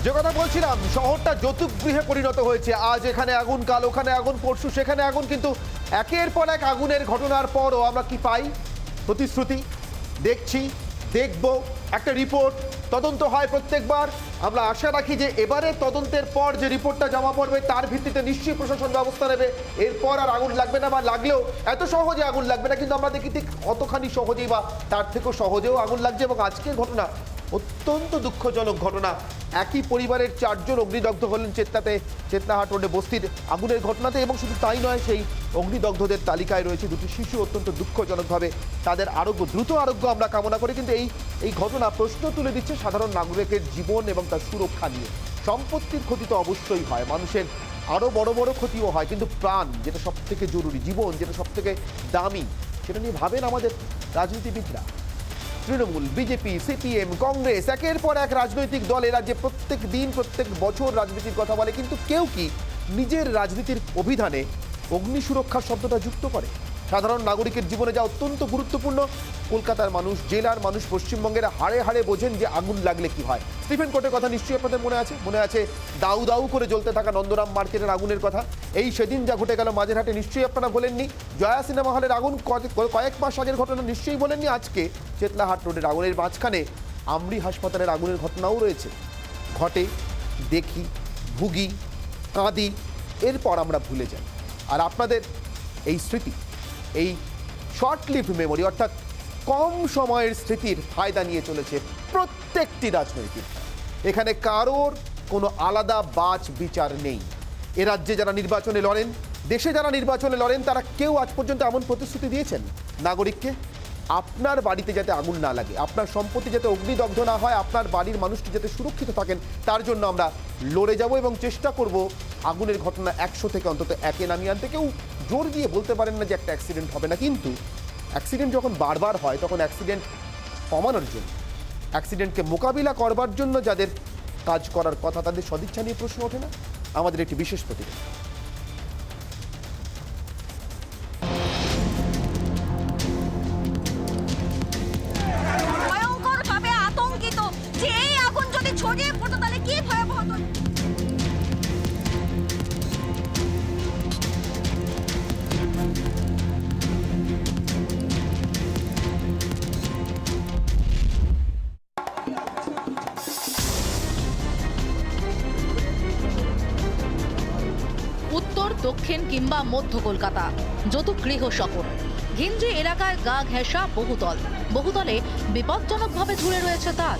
যে কথা বলছিলাম, শহরটা যৌতুকগৃহে পরিণত হয়েছে। আজ এখানে আগুন, কাল ওখানে আগুন, পরশু সেখানে আগুন, কিন্তু একের পর এক আগুনের ঘটনার পরও আমরা কি পাই? প্রতিশ্রুতি, দেখছি, দেখব, একটা রিপোর্ট, তদন্ত হয় প্রত্যেকবার। আমরা আশা রাখি যে এবারে তদন্তের পর যে রিপোর্টটা জমা পড়বে তার ভিত্তিতে নিশ্চয়ই প্রশাসন ব্যবস্থা নেবে। এরপর আর আগুন লাগবে না, বা লাগলেও এত সহজে আগুন লাগবে না। কিন্তু আমরা দেখি ঠিক অতখানি সহজেই বা তার থেকেও সহজেও আগুন লাগছে। এবং আজকের ঘটনা অত্যন্ত দুঃখজনক ঘটনা। একই পরিবারের 4 জন অগ্নিদগ্ধ হলেন চেতলাহাট রোডে বস্তির আগুনের ঘটনাতে। এবং শুধু তাই নয়, সেই অগ্নিদগ্ধদের তালিকায় রয়েছে 2টি শিশু। অত্যন্ত দুঃখজনকভাবে তাদের দ্রুত আরোগ্য আমরা কামনা করি। কিন্তু এই ঘটনা প্রশ্ন তুলে দিচ্ছে সাধারণ নাগরিকের জীবন এবং তার সুরক্ষা নিয়ে। সম্পত্তির ক্ষতি তো অবশ্যই হয়, মানুষের আরও বড় বড় ক্ষতিও হয়, কিন্তু প্রাণ যেটা সব থেকে জরুরি, জীবন যেটা সব থেকে দামি, সেটা নিয়ে ভাবেন আমাদের রাজনীতিবিদরা। তৃণমূল, বিজেপি, সিপিএম, কংগ্রেস, একের পর এক রাজনৈতিক দল এ রাজ্যে প্রত্যেক দিন প্রত্যেক বছর রাজনীতির কথা বলে, কিন্তু কেউ কি নিজের রাজনীতির অভিধানে অগ্নি সুরক্ষার শব্দটা যুক্ত করে? সাধারণ নাগরিকের জীবনে যা অত্যন্ত গুরুত্বপূর্ণ। কলকাতার মানুষ, জেলার মানুষ, পশ্চিমবঙ্গের হাড়ে হাড়ে বোঝেন যে আগুন লাগলে কি হয়। স্টিফেন কোর্টের কথা নিশ্চয়ই আপনাদের মনে আছে দাউ দাউ করে জ্বলতে থাকা নন্দরাম মার্কেটের আগুনের কথা। এই সেদিন যা ঘটে গেল মাঝেরহাটে নিশ্চয়ই আপনারা বলেননি। জয়া সিনেমা হলের আগুন কয়েক মাস আগের ঘটনা নিশ্চয়ই বলেননি। আজকে চেতলাহাট রোডের আগুনের মাঝখানে আমরি হাসপাতালের আগুনের ঘটনাও রয়েছে। ঘটে, দেখি, ভুগি, কাঁদি, এরপর আমরা ভুলে যাই। আর আপনাদের এই স্মৃতি, এই শর্ট লিভড মেমোরি, অর্থাৎ কম সময়ের স্মৃতির ফায়দা নিয়ে চলেছে প্রত্যেকটি রাজনৈতিক। এখানে কারোর কোনো আলাদা বাছ বিচার নেই। এ রাজ্যে যারা নির্বাচনে লড়েন, দেশে যারা নির্বাচনে লড়েন, তারা কেউ আজ পর্যন্ত এমন প্রতিশ্রুতি দিয়েছেন নাগরিককে, আপনার বাড়িতে যাতে আগুন না লাগে, আপনার সম্পত্তি যাতে অগ্নিদগ্ধ না হয়, আপনার বাড়ির মানুষটি যাতে সুরক্ষিত থাকেন, তার জন্য আমরা লড়ে যাব এবং চেষ্টা করব আগুনের ঘটনা 100 থেকে অন্তত 1-এ নামিয়ে আনতে। কেউ জোর দিয়ে বলতে পারেন না যে একটা অ্যাক্সিডেন্ট হবে না, কিন্তু অ্যাক্সিডেন্ট যখন বারবার হয় তখন অ্যাক্সিডেন্ট কমানোর জন্য, অ্যাক্সিডেন্টকে মোকাবিলা করবার জন্য যাদের কাজ করার কথা, তাদের সদিচ্ছা নিয়ে প্রশ্ন ওঠে না? আমাদের একটি বিশেষ প্রতিবেদন। ভয়ঙ্করভাবে আতঙ্কিত যে এই আগুন যদি ছড়িয়ে পড়তো তাহলে কি ভয়াবহ হতো। উত্তর, দক্ষিণ কিংবা মধ্য কলকাতা, যত গৃহ শহর, ঘিঞ্জি এলাকায় গা ঘেঁষা বহুতলে বিপজ্জনকভাবে ঝুলে রয়েছে তার।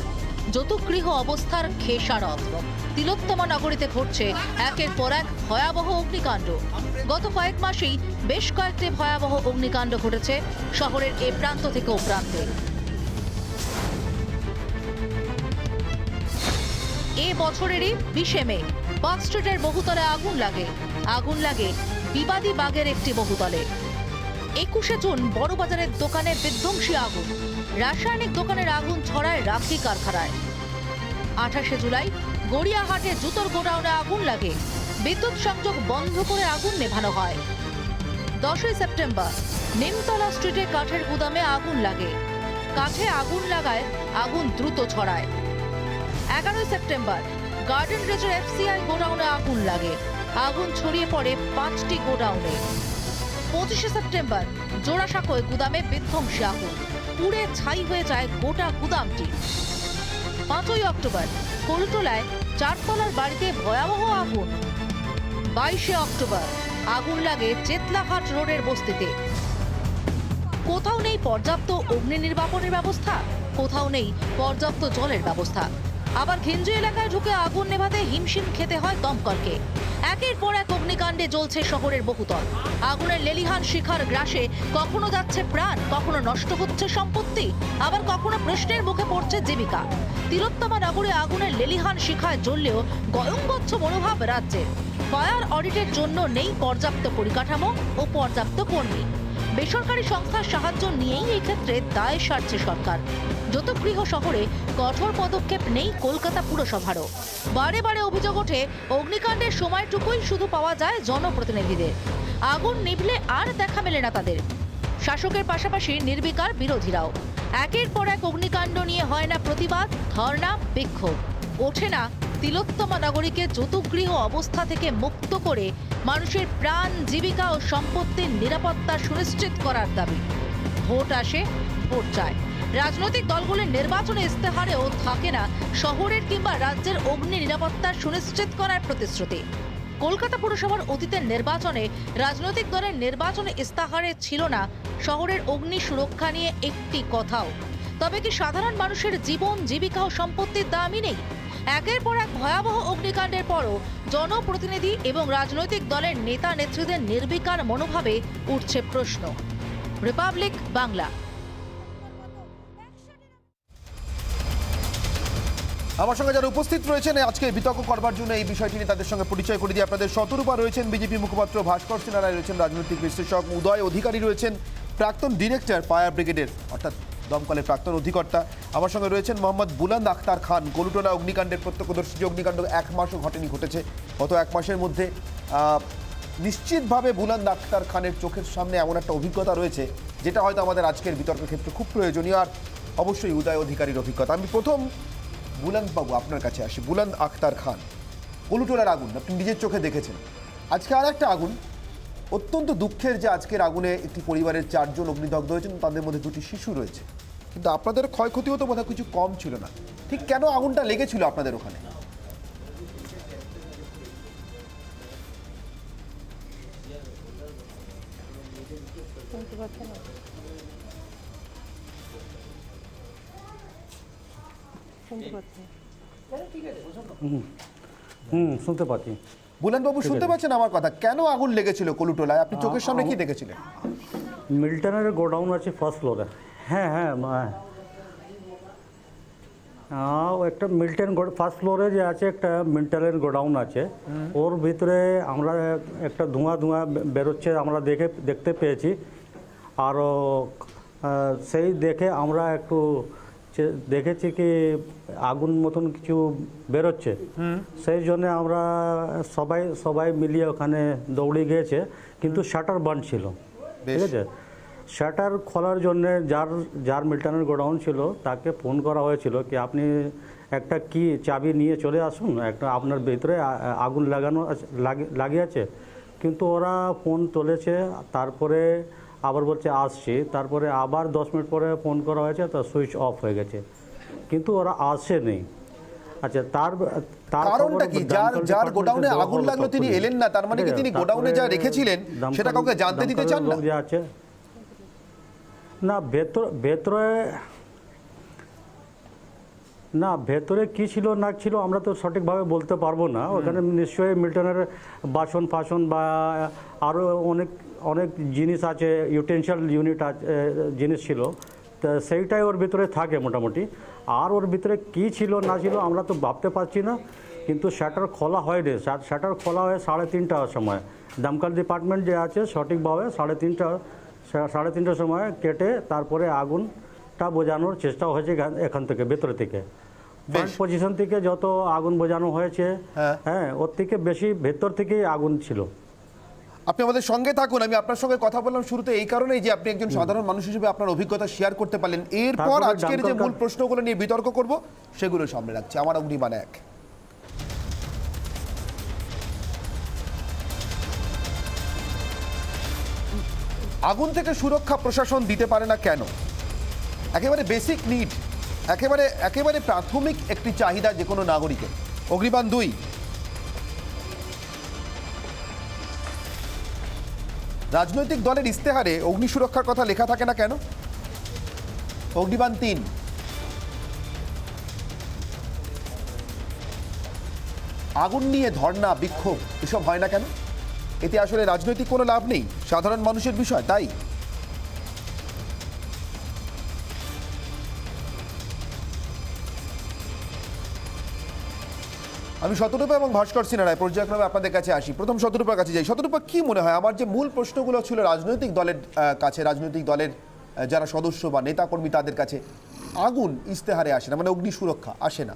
যত গৃহ অবস্থার খেসারত। তিলোত্তমা নগরীতে ঘটছে একের পর এক ভয়াবহ অগ্নিকাণ্ড। গত কয়েক মাসেই বেশ কয়েকটি ভয়াবহ অগ্নিকাণ্ড ঘটেছে শহরের এ প্রান্ত থেকে ও প্রান্তে। এ বছরেরই 20 মে পার্ক স্ট্রিটের বহুতলে আগুন লাগে বিবাদী বাগের একটি বহুতলে। 21শে জুন বড়বাজারের দোকানে বিধ্বংসী আগুন, রাসায়নিক দোকানের আগুন ছড়ায় রাখি কারখানায়। 28শে জুলাই গড়িয়াহাটে জুতোর গোডাউনে আগুন লাগে, বিদ্যুৎ সংযোগ বন্ধ করে আগুন নেভানো হয়। 10ই সেপ্টেম্বর নিমতলা স্ট্রিটে কাঠের গুদামে আগুন লাগে, কাঠে আগুন লাগায় আগুন দ্রুত ছড়ায়। 11ই সেপ্টেম্বর গার্ডেন রিজের এফসিআই গোডাউনে আগুন লাগে, আগুন ছড়িয়ে পড়ে 5টি গোডাউনে। 25শে সেপ্টেম্বর জোড়াসাঁকোয় গুদামে বিধ্বংসী আগুন, পুড়ে ছাই হয়ে যায় গোটা গুদামটি। 5ই অক্টোবর কলটোলায় 4 তলার বাড়িতে ভয়াবহ আগুন। 22শে অক্টোবর আগুন লাগে চেতলাহাট রোডের বস্তিতে। কোথাও নেই পর্যাপ্ত অগ্নি নির্বাপনের ব্যবস্থা, কোথাও নেই পর্যাপ্ত জলের ব্যবস্থা। আবার ঘিঞ্জি এলাকায় ঢুকে আগুন নেভাতে হিমশিম খেতে হয় দমকলকে। একের পর এক অগ্নিকাণ্ডে জ্বলছে শহরের বহুতল। আগুনের লেলিহান শিখার গ্রাসে কখনো যাচ্ছে প্রাণ, কখনো নষ্ট হচ্ছে সম্পত্তি, আবার কখনো প্রশ্নের মুখে পড়ছে জীবিকা। তিলোত্তমা নগরে আগুনের লেলিহান শিখায় জ্বললেও গয়ঙ্গচ্ছ মনোভাব রাজ্যের। ফায়ার অডিটের জন্য নেই পর্যাপ্ত পরিকাঠামো ও পর্যাপ্ত কর্মী। বেসরকারি সংস্থার সাহায্য নিয়েই এই ক্ষেত্রে দায় সারছে সরকার। যত গৃহ শহরে কঠোর পদক্ষেপ নেই কলকাতা পুরসভারও। বারে বারে অভিযোগ ওঠে অগ্নিকাণ্ডের সময়টুকুই শুধু পাওয়া যায় জনপ্রতিনিধিদের, আগুন নিভলে আর দেখা মেলে না তাদের। শাসকের পাশাপাশি নির্বিকার বিরোধীরাও। একের পর এক অগ্নিকাণ্ড নিয়ে হয় না প্রতিবাদ, ধর্ণা, বিক্ষোভ, ওঠে না তিলোত্তমা নগরীকে যৌতুকগৃহ অবস্থা থেকে মুক্ত করে মানুষের প্রাণ, জীবিকা ও সম্পত্তির নিরাপত্তা সুনিশ্চিত করার দাবি। ভোট আসে, ভোট যায়। রাজনৈতিক দলগুলির নির্বাচনে ইস্তেহারেও থাকে না শহরের কিংবা রাজ্যের অগ্নি নিরাপত্তা সুনিশ্চিত করার প্রতিশ্রুতি। কলকাতা পুরসভার অতীতের নির্বাচনে রাজনৈতিক দলের নির্বাচনে ইস্তাহারে ছিল না শহরের অগ্নি সুরক্ষা নিয়ে একটি কথাও। তবে কি সাধারণ মানুষের জীবন, জীবিকা ও সম্পত্তির দামই নেই? একের পর এক ভয়াবহ অগ্নিকাণ্ডের পরও জনপ্রতিনিধি এবং রাজনৈতিক দলের নেতা নেত্রীদের নির্বিকার মনোভাবে উঠছে প্রশ্ন। রিপাবলিক বাংলা। আমার সঙ্গে যারা উপস্থিত রয়েছেন আজকে বিতর্ক করবার জন্য এই বিষয়টি নিয়ে তাদের সঙ্গে পরিচয় করে দিয়ে আপনাদের শতরূপা রয়েছেন বিজেপি মুখপাত্র ভাস্কর সিনহা রায় রয়েছেন রাজনৈতিক বিশ্লেষক, উদয় অধিকারী রয়েছেন প্রাক্তন ডিরেক্টর ফায়ার ব্রিগেডের অর্থাৎ দমকলের প্রাক্তন অধিকর্তা। আমার সঙ্গে রয়েছেন মোহাম্মদ বুলন্দ আখতার খান, কলুটোলা অগ্নিকাণ্ডের প্রত্যক্ষদর্শী। যে অগ্নিকাণ্ড 1 মাসও ঘটেছে গত 1 মাসের মধ্যে নিশ্চিতভাবে বুলন্দ আখতার খানের চোখের সামনে এমন একটা অভিজ্ঞতা রয়েছে যেটা হয়তো আমাদের আজকের বিতর্কের ক্ষেত্রে খুব প্রয়োজনীয়। আর অবশ্যই উদয় অধিকারীর অভিজ্ঞতা। আমি প্রথম বুলন্দ বাবু আপনার কাছে আসি। বুলন্দ আখতার খান, কলুটোলার আগুন আপনি নিজের চোখে দেখেছেন, আজকে আর একটা আগুন। অত্যন্ত দুঃখের যে আজকের আগুনে একটি পরিবারের 4 জন অগ্নিদগ্ধ হয়েছেন, তাদের মধ্যে 2টি শিশু রয়েছে। কিন্তু আপনাদের ক্ষয়ক্ষতিও তো বোধহয় কিছু কম ছিল না। ঠিক কেন আগুনটা লেগেছিল আপনাদের ওখানে? শুনতে পাচ্ছি। বুলন্দ বাবু শুনতে পাচ্ছেন আমার কথা? কেন আগুন লেগেছিল কলুটোলায়? আপনি চোখের সামনে কি দেখেছিলেন? মিল্টনের গোডাউন আছে ফার্স্ট ফ্লোরে। হ্যাঁ হ্যাঁ একটা মিল্টন ফার্স্ট ফ্লোরে যে আছে একটা মিল্টনের গোডাউন আছে, ওর ভিতরে আমরা একটা ধোঁয়া বেরোচ্ছে আমরা দেখতে পেয়েছি। আরও সেই দেখে আমরা একটু দেখেছি কি আগুন মতন কিছু বেরোচ্ছে, সেই জন্য আমরা সবাই মিলিয়ে ওখানে দৌড়ে গিয়েছে। কিন্তু শাটার বন্ধ ছিল, ঠিক আছে। শাটার খোলার জন্য যার মিল্টনের গোডাউন ছিল তাকে ফোন করা হয়েছিল কি আপনি একটা কি চাবি নিয়ে চলে আসুন, একটা আপনার ভিতরে আগুন লাগিয়ে আছে। কিন্তু ওরা ফোন তুলেছে, তারপরে আবার বলছে আসছি, তারপরে আবার 10 মিনিট পরে ফোন করা হয়েছে, তো সুইচ অফ হয়ে গেছে, কিন্তু ওরা আসেনি। আচ্ছা, তার কারণটা কি? যার গোডাউনে আগুন লাগলো তিনি এলেন না, তার মানে কি তিনি গোডাউনে যা রেখেছিলেন সেটা কাউকে জানতে দিতে চান না? না, ভেতরে কি ছিল না ছিল আমরা তো সঠিকভাবে বলতে পারবো না। ওখানে নিশ্চয়ই মিল্টনের বাসন ফাসন বা আরও অনেক জিনিস আছে, ইউটেনশিয়াল ইউনিট আছে, জিনিস ছিল, তো সেইটাই ওর ভিতরে থাকে মোটামুটি। আর ওর ভিতরে কি ছিল না ছিল আমরা তো ভাবতে পারছি না। কিন্তু শাটার খোলা হয়নি, শাটার খোলা হয় 3:30টার সময়। দমকল ডিপার্টমেন্ট যে আছে সঠিকভাবে 3:30টার সময় কেটে তারপরে আগুনটা বোঝানোর চেষ্টা হয়েছে এখান থেকে, ভেতর থেকে। ফ্রন্ট পজিশন থেকে যত আগুন বোঝানো হয়েছে, হ্যাঁ, ওর থেকে বেশি ভেতর থেকেই আগুন ছিল। আপনি আমাদের সঙ্গে থাকুন। আমি আপনার সঙ্গে কথা বললাম শুরুতে এই কারণেই যে আপনি একজন সাধারণ মানুষ হিসেবে আপনার অভিজ্ঞতা শেয়ার করতে পারলেন। এরপর আজকের যে মূল প্রশ্নগুলো নিয়ে বিতর্ক করব সেগুলো সামনে রাখছি। আমার অগ্নিবাণ 1। আগুন থেকে সুরক্ষা প্রশাসন দিতে পারে না কেন? একেবারে বেসিক নিড, একেবারে প্রাথমিক একটি চাহিদা যে কোনো নাগরিকের। অগ্নিবাণ 2, রাজনৈতিক দলের ইস্তেহারে অগ্নি সুরক্ষার কথা লেখা থাকে না কেন? অগ্নিবাণ 3, আগুন নিয়ে ধর্ণা বিক্ষোভ এসব হয় না কেন? এতে আসলে রাজনৈতিক কোনো লাভ নেই, সাধারণ মানুষের বিষয় তাই। আমি শতরূপা এবং ভাস্কর সিনহা রায় পর্যায়ক্রমে আপনাদের কাছে আসি। প্রথম শতরূপার কাছে যাই। শতরূপা, কি মনে হয় আমার যে মূল প্রশ্নগুলো ছিল রাজনৈতিক দলের কাছে, রাজনৈতিক দলের যারা সদস্য বা নেতাকর্মী তাদের কাছে, আগুন ইস্তেহারে আসে না, মানে অগ্নি সুরক্ষা আসে না,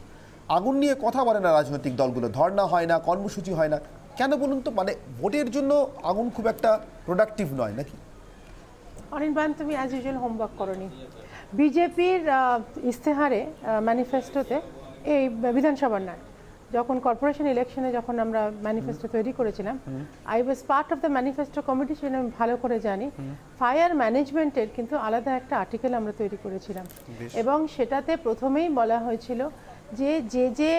আগুন নিয়ে কথা বলে না রাজনৈতিক দলগুলো, ধর্ণা হয় না, কর্মসূচি হয় না, কেন বলুন তো? মানে ভোটের জন্য আগুন খুব একটা প্রোডাক্টিভ নয় নাকি? অনির্বাণ, তুমি অ্যাজ ইউজুয়াল হোমওয়ার্ক করনি। বিজেপির ইস্তেহারে ম্যানিফেস্টোতে এই বিধানসভার নয়, যখন কর্পোরেশন ইলেকশনে যখন আমরা ম্যানিফেস্টো তৈরি করেছিলাম, I was part of the manifesto committee, সেটা আমি ভালো করে জানি। ফায়ার ম্যানেজমেন্টের কিন্তু আলাদা একটা আর্টিকেল আমরা তৈরি করেছিলাম, এবং সেটাতে প্রথমেই বলা হয়েছিল যে যে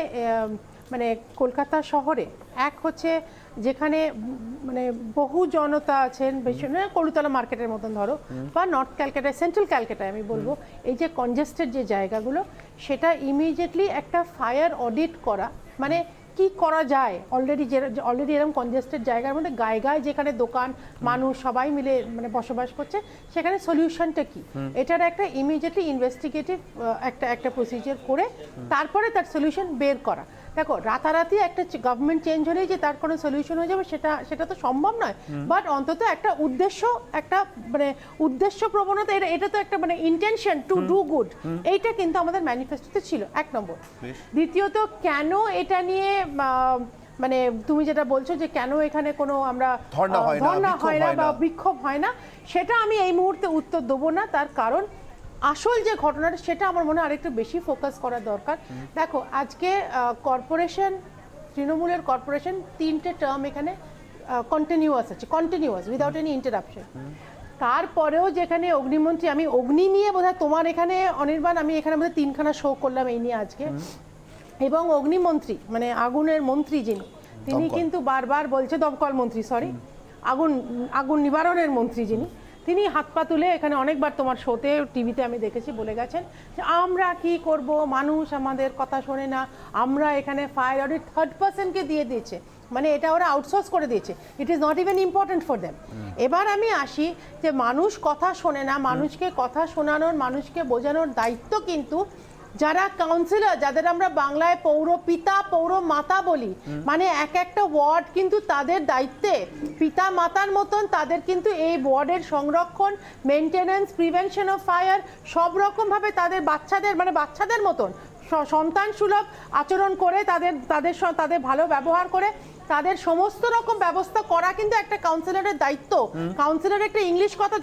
মানে কলকাতা শহরে এক হচ্ছে যেখানে মানে বহু জনতা আছেন, বেশি কলুতলা মার্কেটের মতন ধরো, বা নর্থ ক্যালকাটায়, সেন্ট্রাল ক্যালকাটায় আমি বলবো, এই যে কনজেস্টেড যে জায়গাগুলো, সেটা ইমিডিয়েটলি একটা ফায়ার অডিট করা, মানে কি করা যায় অলরেডি এরকম কনজেস্টেড জায়গার মধ্যে গায়ে গায়ে যেখানে দোকান, মানুষ সবাই মিলে মানে বসবাস করছে, সেখানে সলিউশনটা কি, এটার একটা ইমিডিয়েটলি ইনভেস্টিগেটিভ একটা প্রসিজার করে তারপরে তার সলিউশন বের করা। দেখো, রাতারাতি একটা গভর্নমেন্ট চেঞ্জ হলেই যে তার কোনো সলিউশন হয়ে যাবে সেটা তো সম্ভব নয়, বাট অন্তত একটা উদ্দেশ্য প্রবণতা, এটা তো একটা মানে ইন্টেনশন টু ডু গুড, এইটা কিন্তু আমাদের ম্যানিফেস্টোতে ছিল, 1 নম্বর। দ্বিতীয়ত, কেন এটা নিয়ে মানে তুমি যেটা বলছো যে কেন এখানে কোনো আমরা ধর্ণা হয় না বা বিক্ষোভ হয় না, সেটা আমি এই মুহূর্তে উত্তর দেবো না। তার কারণ আসল যে ঘটনাটা, সেটা আমার মনে হয় আরেকটু বেশি ফোকাস করা দরকার। দেখো, আজকে কর্পোরেশন, তৃণমূলের কর্পোরেশন 3টে টার্ম এখানে কন্টিনিউয়াস উইদাউট এনি ইন্টারাপশন। তারপরেও যেখানে অগ্নিমন্ত্রী, আমি অগ্নি নিয়ে বোধহয় তোমার এখানে অনির্বাণ, আমি এখানে বোধহয় 3খানা শো করলাম এই নিয়ে আজকে, এবং অগ্নিমন্ত্রী মানে আগুনের মন্ত্রী যিনি, তিনি কিন্তু বারবার বলছে, দমকল মন্ত্রী সরি, আগুন নিবারণের মন্ত্রী যিনি, তিনি হাত পা তুলে এখানে অনেকবার তোমার শোতে, টিভিতে আমি দেখেছি, বলে গেছেন যে আমরা কি করব, মানুষ আমাদের কথা শোনে না, আমরা এখানে ফায়ার অডিট থার্ড পার্সনকে দিয়ে দিয়েছে, মানে এটা ওরা আউটসোর্স করে দিয়েছে, it is not even important for them. এবার আমি আসি যে মানুষ কথা শোনে না, মানুষকে কথা শোনানোর, মানুষকে বোঝানোর দায়িত্ব কিন্তু যারা কাউন্সিলর, যাদের আমরা বাংলায় পৌরপিতা পৌরমাতা বলি, মানে একটা ওয়ার্ড কিন্তু তাদের দায়িত্বে, পিতা মাতার মতন তাদের কিন্তু এই ওয়ার্ডের সংরক্ষণ, মেনটেনেন্স, প্রিভেনশন অফ ফায়ার, সব রকমভাবে তাদের বাচ্চাদের মতন সন্তান সুলভ আচরণ করে, তাদের ভালো ব্যবহার করে, তাদের সমস্ত রকম ব্যবস্থা করা কিন্তু একটা কাউন্সিলরের দায়িত্ব। কাউন্সিলর একটা ইংলিশ কথা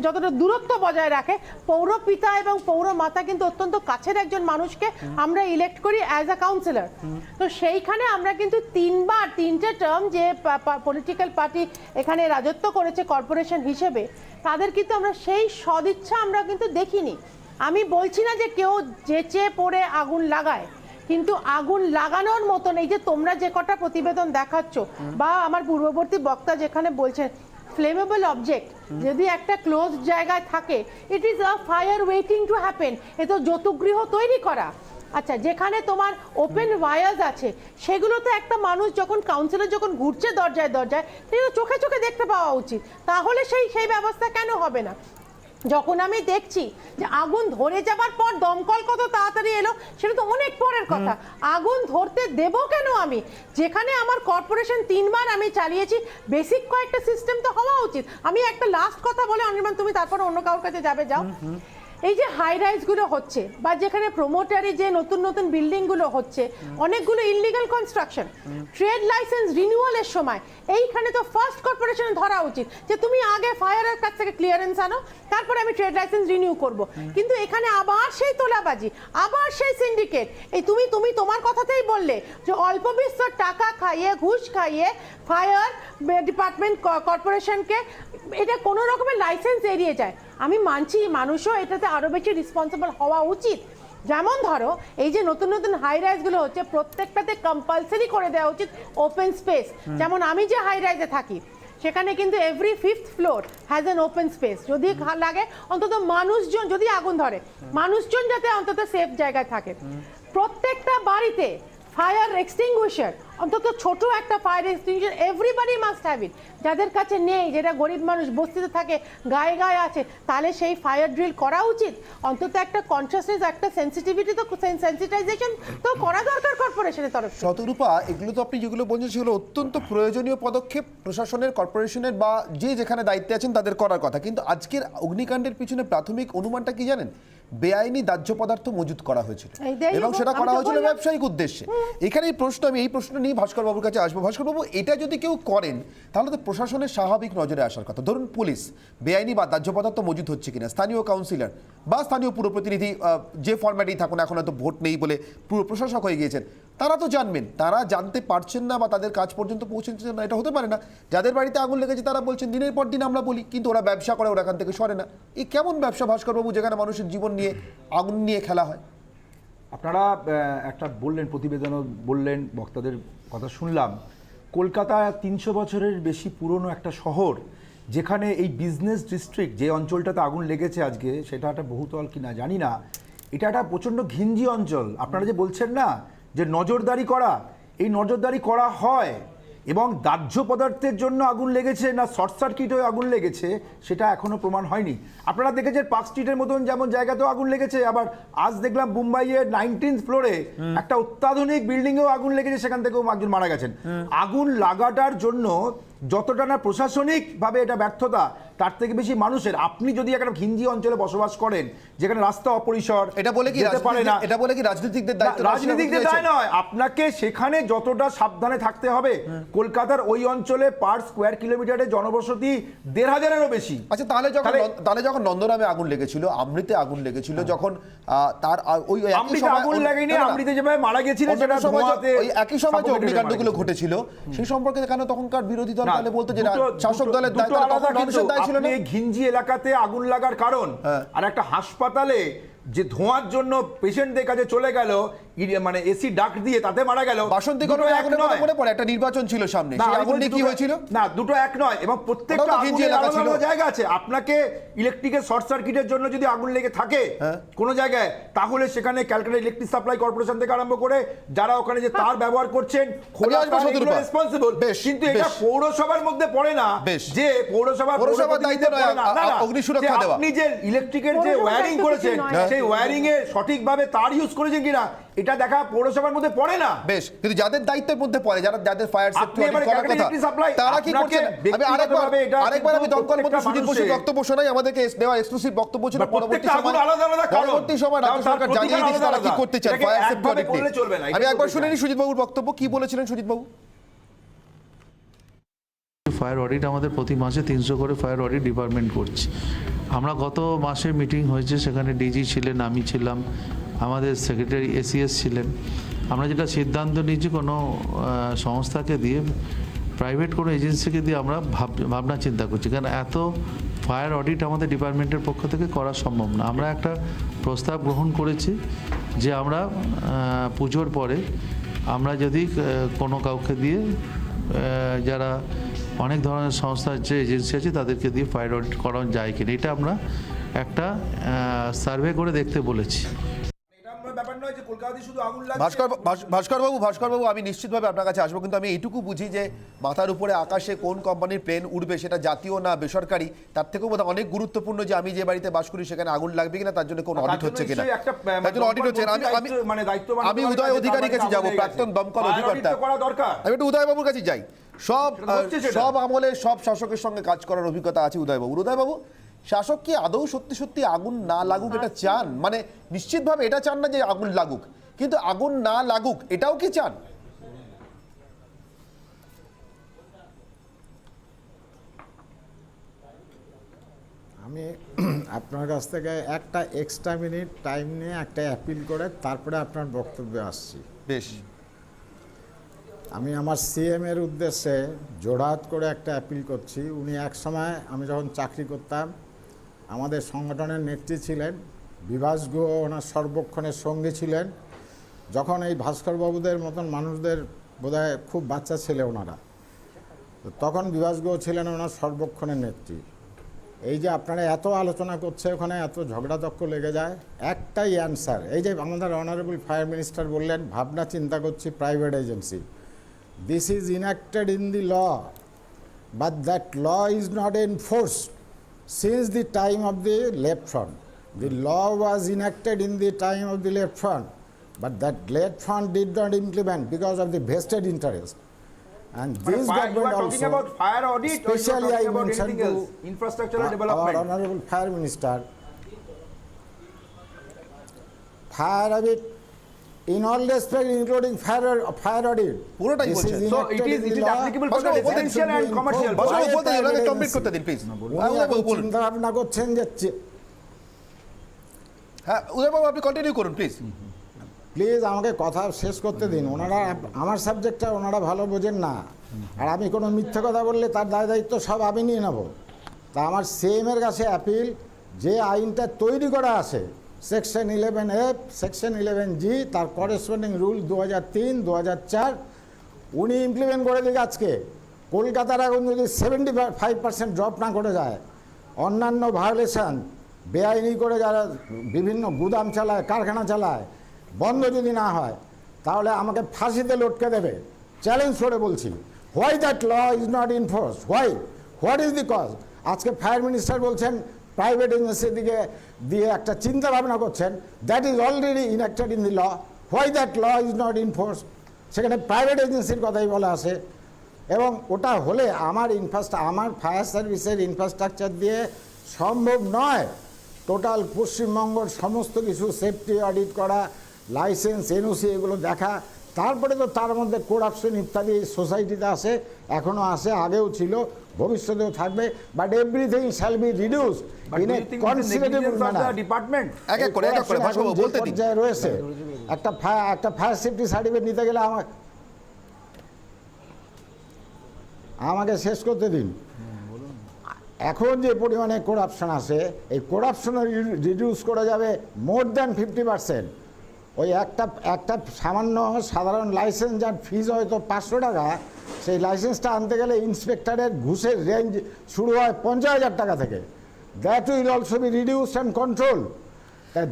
যতটা দূরত্ব বজায় রাখে, পৌরপিতা এবং পৌরমাতা কিন্তু অত্যন্ত কাছের একজন মানুষকে আমরা ইলেক্ট করি অ্যাজ আ কাউন্সিলর। তো সেইখানে আমরা কিন্তু 3টে টার্ম যে পলিটিক্যাল পার্টি এখানে রাজত্ব করেছে কর্পোরেশন হিসেবে, তাদের কিন্তু আমরা সেই সদিচ্ছা আমরা কিন্তু দেখিনি। আমি বলছি না যে কেউ যেচে পড়ে আগুন লাগায়, কিন্তু আগুন লাগানোর মতন এই যে তোমরা যে কটা প্রতিবেদন দেখাচ্ছ, বা আমার পূর্ববর্তী বক্তা যেখানে বলছেন ফ্লেমেবল অবজেক্ট যদি একটা ক্লোজ জায়গায় থাকে, it is a fire waiting to happen, এ তো যৌতুকগৃহ তৈরি করা। আচ্ছা, যেখানে তোমার ওপেন ওয়ায়ার্স আছে, সেগুলো তো একটা মানুষ যখন কাউন্সিলর যখন ঘুরছে দরজায় সেগুলো চোখে চোখে দেখতে পাওয়া উচিত, তাহলে সেই ব্যবস্থা কেন হবে না? যখন আমি দেখছি যে আগুন ধরে যাবার পর দমকল কত তাড়াতাড়ি এলো, সেটা তো অনেক পরের কথা, আগুন ধরতে দেব কেন আমি? যেখানে আমার কর্পোরেশন 3বার আমি চালিয়েছি, বেসিক কয়েকটা সিস্টেম তো হওয়া উচিত। আমি একটা লাস্ট কথা বলে অনির্বাণ, তুমি তারপর অন্য কারোর কাছে যাও। এই যে হাই রাইজগুলো হচ্ছে, বা যেখানে প্রমোটারি যে নতুন বিল্ডিংগুলো হচ্ছে, অনেকগুলো ইললিগাল কনস্ট্রাকশন, ট্রেড লাইসেন্স রিনিউয়ালের সময় এইখানে তো ফার্স্ট কর্পোরেশন ধরা উচিত যে তুমি আগে ফায়ারের কাছ থেকে ক্লিয়ারেন্স আনো, তারপরে আমি ট্রেড লাইসেন্স রিনিউ করব। কিন্তু এখানে আবার সেই তোলাবাজি, আবার সেই সিন্ডিকেট। এই তুমি তোমার কথাতেই বললে যে অল্প বিস্তর টাকা খাইয়ে, ঘুষ খাইয়ে ফায়ার ডিপার্টমেন্ট কর্পোরেশনকে এটা কোনো রকমের লাইসেন্স এড়িয়ে যায়। আমি মানছি মানুষও এটাতে আরো বেশি রেসপন্সিবল হওয়া উচিত। যেমন ধরো, এই যে নতুন হাই রাইজগুলো হচ্ছে, প্রত্যেকটাতে কম্পালসারি করে দেওয়া উচিত ওপেন স্পেস। যেমন আমি যে হাই রাইজে থাকি, সেখানে কিন্তু every 5th floor has an open space. যদি লাগে অন্তত মানুষজন, যদি আগুন ধরে, মানুষজন যাতে অন্তত সেফ জায়গায় থাকে। প্রত্যেকটা বাড়িতে ফায়ার এক্সটিংগুইশার, অন্তত ছোট একটা fire extinguisher everybody must have it. যাদের কাছে নেই, যেটা গরিব মানুষ বস্তিতে থাকে, গায়ে আছে, তাহলে সেই ফায়ার ড্রিল করা উচিত। অন্তত একটা কনসিয়াসনেস, একটা সেন্সিটিভিটি তো, সেন্সিটাইজেশন তো করা দরকার কর্পোরেশনের তরফ থেকে। শতরূপা, এগুলো তো আপনি যেগুলো বলছেন সেগুলো অত্যন্ত প্রয়োজনীয় পদক্ষেপ প্রশাসনের, কর্পোরেশনের বা যেখানে দায়িত্বে আছেন তাদের করার কথা। কিন্তু আজকের অগ্নিকাণ্ডের পিছনে প্রাথমিক অনুমানটা কি জানেন? বেআইনি দাহ্য পদার্থ মজুত করা হয়েছিল এইটাই এবং সেটা আমি করা তো হয়েছিল বললাম। ব্যবসায়িক উদ্দেশ্যে। এখানে এই প্রশ্নটা নিয়ে ভাস্কর বাবুর কাছে আসবো। ভাস্কর বাবু, এটা যদি কেউ করেন তাহলে তো প্রশাসনের স্বাভাবিক নজরে আসার কথা। ধরুন পুলিশ বেআইনি বা দাহ্য পদার্থ মজুত হচ্ছে কিনা, স্থানীয় কাউন্সিলর বা স্থানীয় পুর প্রতিনিধি, যে ফরম্যাটেই থাকুন, এখন হয়তো ভোট নেই বলে পুরো প্রশাসক হয়ে গিয়েছেন, তারা তো জানবেন, তারা জানতে পারছেন না বা তাদের কাজ পর্যন্ত পৌঁছাচ্ছেন না, এটা হতে পারে না। যাদের বাড়িতে আগুন লেগেছে তারা বলছেন দিনের পর দিন আমরা বলি, কিন্তু ওরা ব্যবসা করে, ওরা এখান থেকে সরে না। এই কেমন ব্যবসা ভাস্করবাবু, যেখানে মানুষের জীবন নিয়ে, আগুন নিয়ে খেলা হয়? আপনারা একটা বললেন, প্রতিবেদনও বললেন, বক্তাদের কথা শুনলাম। কলকাতা 300 বছরের বেশি পুরনো একটা শহর, যেখানে এই বিজনেস ডিস্ট্রিক্ট, যে অঞ্চলটাতে আগুন লেগেছে আজকে, সেটা একটা বহুতল কিনা জানি না, এটা একটা প্রচণ্ড ঘিঞ্জি অঞ্চল। আপনারা যে বলছেন না যে নজরদারি করা, এই নজরদারি করা হয়, এবং দাহ্য পদার্থের জন্য আগুন লেগেছে না শর্ট সার্কিট হয়ে আগুন লেগেছে সেটা এখনো প্রমাণ হয়নি। আপনারা দেখেছেন পার্ক স্ট্রিটের মতন যেমন জায়গাতেও আগুন লেগেছে, আবার আজ দেখলাম মুম্বাইয়ের 19th ফ্লোরে একটা অত্যাধুনিক বিল্ডিংয়েও আগুন লেগেছে, সেখান থেকেও একজন মারা গেছেন। আগুন লাগাটার জন্য যতটা না প্রশাসনিকভাবে এটা ব্যর্থতা, তার থেকে বেশি মানুষের। আপনি যদি একটা ঘিঞ্জি অঞ্চলে বসবাস করেন, যেখানে রাস্তা অপরিসর, এটা বলে কি যেতে পারে না, এটা বলে কি রাজনীতিকদের দায়িত্ব? রাজনীতিকদের দায় নয়, আপনাকে সেখানে যতটা সাবধানে থাকতে হবে। কলকাতার ওই অঞ্চলে পার স্কোয়ার কিলোমিটারে জনবসতি 1,500-এরও বেশি। আচ্ছা, তাহলে যখন নন্দরামে আগুন লেগেছিল, আমৃতে আগুন লেগেছিল, যখন তার ওই একই আমৃতে সময় আগুন লাগেনি, আমৃতে যেভাবে মারা গেছিলেন সেটা ধোঁয়াতে ওই একই সময় যে অগ্নিকাণ্ডগুলো ঘটেছিল, সেই সম্পর্কে কেন তখনকার বিরোধী দল তাহলে বলতো যে শাসক দলের দায়, তাহলে তখন মানুষের দায় ছিল না? ঘিঞ্জি এলাকাতে আগুন লাগার কারণ, আর একটা হাসপাতালে যে ধোঁয়ার জন্য পেশেন্টদের কাছে চলে গেল, মানে এসি ডাক দিয়ে, তাতে মারা গেল। বাসন্তী আগুনের কথা মনে পড়ে, একটা নির্বাচন ছিল সামনে, সেই আগুন নিয়ে কি হয়েছিল? না, দুটো এক নয়, এবং প্রত্যেকটা আগুনের আলাদা আলাদা জায়গা আছে। আপনাকে ইলেকট্রিকের শর্ট সার্কিটের জন্য যদি আগুন লেগে থাকে কোন জায়গায়, তাহলে সেখানে ক্যালকাটা ইলেকট্রিক সাপ্লাই কর্পোরেশন থেকে আরম্ভ করে যারা ওখানে যে তার ব্যবহার করছেন, রেসপন্সিবল। কিন্তু এটা পৌরসভার মধ্যে পড়ে না, যে পৌরসভার দায়িত্ব নয় অগ্নি সুরক্ষা দেওয়া। আপনি যে ইলেকট্রিকের যে ওয়্যারিং করেছেন, সেই ওয়্যারিং এ সঠিকভাবে তার ইউজ করেছেন কিনা, এটা দেখা পৌরসভার মধ্যে পড়ে না। বেশ, কিন্তু যাদের দায়িত্বের মধ্যে পড়ে, যাদের ফায়ার সেফটি অডিট করার কথা, তারা কি করছেন? আরেকবার আমি দমকল মন্ত্রী সুজিত বসুর বক্তব্য শোনাই, আমাদেরকে দেওয়া এক্সক্লুসিভ বক্তব্য ছিল। পরবর্তী সময় রাজ্য সরকার জানিয়ে দিয়েছে তারা কি করতে চায় ফায়ার সেফটি অডিট নিয়ে। আমি একবার শুনে নিই সুজিত বাবুর বক্তব্য, কি বলেছিলেন সুজিত বাবু? ফায়ার অডিট আমাদের প্রতি মাসে 300 করে ফায়ার অডিট ডিপার্টমেন্ট করছে। আমরা গত মাসে মিটিং হয়েছে, সেখানে ডিজি ছিলেন, আমি ছিলাম, আমাদের সেক্রেটারি এসিএস ছিলেন। আমরা যেটা সিদ্ধান্ত নিয়েছি, কোনো সংস্থাকে দিয়ে, প্রাইভেট কোনো এজেন্সিকে দিয়ে আমরা ভাবনা চিন্তা করছি, কারণ এত ফায়ার অডিট আমাদের ডিপার্টমেন্টের পক্ষ থেকে করা সম্ভব না। আমরা একটা প্রস্তাব গ্রহণ করেছি যে আমরা পুজোর পরে আমরা যদি কোনো কাউকে দিয়ে, যারা অনেক ধরনের সংস্থা আছে, এজেন্সি আছে, তাদেরকে দিয়ে ফায়ার অডিট করানো যায় কিনা, এটা আমরা একটা সার্ভে করে দেখতে বলেছি। ভাস্কর বাবু, আমি নিশ্চিতভাবে আপনার কাছে আসবো, কিন্তু আমি এইটুকু বুঝি যে মাথার উপরে আকাশে কোন কোম্পানির প্লেন উড়বে, সেটা জাতীয় না বেসরকারি, তার থেকেও বোধহয় অনেক গুরুত্বপূর্ণ যে আমি যে বাড়িতে বাস করি সেখানে আগুন লাগবে কিনা, তার জন্য কোনো অডিট হচ্ছে কিনা, তার জন্য অডিট হচ্ছে। আমি উদয় অধিকারীর কাছে যাবো, প্রাক্তন দমকল অধিকর্তা। আমি একটু উদয়বাবুর কাছে যাই। সব আমলে সব শাসকের সঙ্গে কাজ করার অভিজ্ঞতা আছে উদয়বাবুর। উদয়বাবু, শাসক কি আদৌ সত্যি সত্যি আগুন না লাগুক এটা চান? মানে নিশ্চিতভাবে এটা চান না যে আগুন লাগুক, কিন্তু আগুন না লাগুক এটাও কি চান? আমি আপনার কাছ থেকে একটা এক্সট্রা মিনিট টাইম নিয়ে একটা অ্যাপিল করে তারপরে আপনার বক্তব্যে আসছি। বেশ, আমি আমার সিএম এর উদ্দেশ্যে জোড়হাত করে একটা অ্যাপিল করছি। উনি এক সময়, আমি যখন চাকরি করতাম, আমাদের সংগঠনের নেত্রী ছিলেন। বিভাস গুহ ওনার সর্বক্ষণের সঙ্গী ছিলেন। যখন এই ভাস্করবাবুদের মতন মানুষদের বোধহয় খুব বাচ্চা ছেলে ওনারা, তো তখন বিভাস গুহ ছিলেন ওনার সর্বক্ষণের নেত্রী। এই যে আপনারা এত আলোচনা করছে, ওখানে এত ঝগড়াতক্ক লেগে যায়, একটাই অ্যান্সার। এই যে আমাদের অনারেবল ফায়ার মিনিস্টার বললেন, ভাবনা চিন্তা করছি private agency. This is enacted in the law, but that law is not enforced since the time of the left front. The law was enacted in the time of the left front, but that left front did not implement because of the vested interest. And this government also, about fire audit, especially I mentioned to infrastructural our development. honorable fire minister, fire audit in all respect including fire audit. পুরোটাই This বলছেন। is So enacted it is in the law. applicable for Bhaskar the babu, বলতে residential and commercial. ভাস্কর বাবু বলতে Private ওনাকে agency. Complete করতে দিন please উনি এখন চিন্তা ভাবনা করছেন যে হ্যাঁ উদয়বাবু আপনি কন্টিনিউ করুন প্লিজ। প্লিজ আমাকে কথা শেষ করতে দিন। ওনারা আমার সাবজেক্টটা ওনারা ভালো বোঝেন না, আর আমি কোনো মিথ্যে কথা বললে তার দায় দায়িত্ব সব আমি নিয়ে নেব। তা আমার সিএমের কাছে অ্যাপিল, যে আইনটা তৈরি করা আছে সেকশন 11F সেকশন 11G তার করেসপন্ডিং রুল 2003 2004 উনি ইমপ্লিমেন্ট করে দিক। আজকে কলকাতার এখন যদি 75% ড্রপ না করে যায়, অন্যান্য ভায়োলেশন বেআইনি করে যারা বিভিন্ন গুদাম চালায় কারখানা চালায় বন্ধ যদি না হয়, তাহলে আমাকে ফাঁসিতে লটকে দেবে। চ্যালেঞ্জ করে বলছি, why that law is not enforce, what is the cause? আজকে ফায়ার মিনিস্টার বলছেন প্রাইভেট এজেন্সির দিকে দিয়ে একটা চিন্তা ভাবনা করছেন, that is already enacted in the law, why that law is not enforce? সেখানে প্রাইভেট এজেন্সির কথাই বলা আছে। এবং ওটা হলে আমার ফায়ার সার্ভিসের ইনফ্রাস্ট্রাকচার দিয়ে সম্ভব নয় টোটাল পশ্চিমবঙ্গের সমস্ত কিছু সেফটি অডিট করা, লাইসেন্স এনওসি এগুলো দেখা। তারপরে তো তার মধ্যে করাপশন ইত্যাদি সোসাইটিতে আসে, এখনও আসে, আগেও ছিল, ভবিষ্যতেও থাকবে। But everything shall be reduce in a considerable manner. Department এক এক করে ভাস্কর বাবু বলতে দিন। রয়েছে একটা ফায়ার সেফটি সার্টিফিকেট নিতে গেলে আমাকে শেষ করতে দিন। এখন যে পরিমাণে করাপশন আছে, এই করাপশনও রিডিউস করা যাবে মোর দ্যান 50%। ওই একটা সামান্য সাধারণ লাইসেন্স যার ফিজ হয়তো 500 টাকা, সেই লাইসেন্সটা আনতে গেলে ইন্সপেক্টরের ঘুষের রেঞ্জ শুরু হয় 50,000 টাকা থেকে। That will also be reduce and control.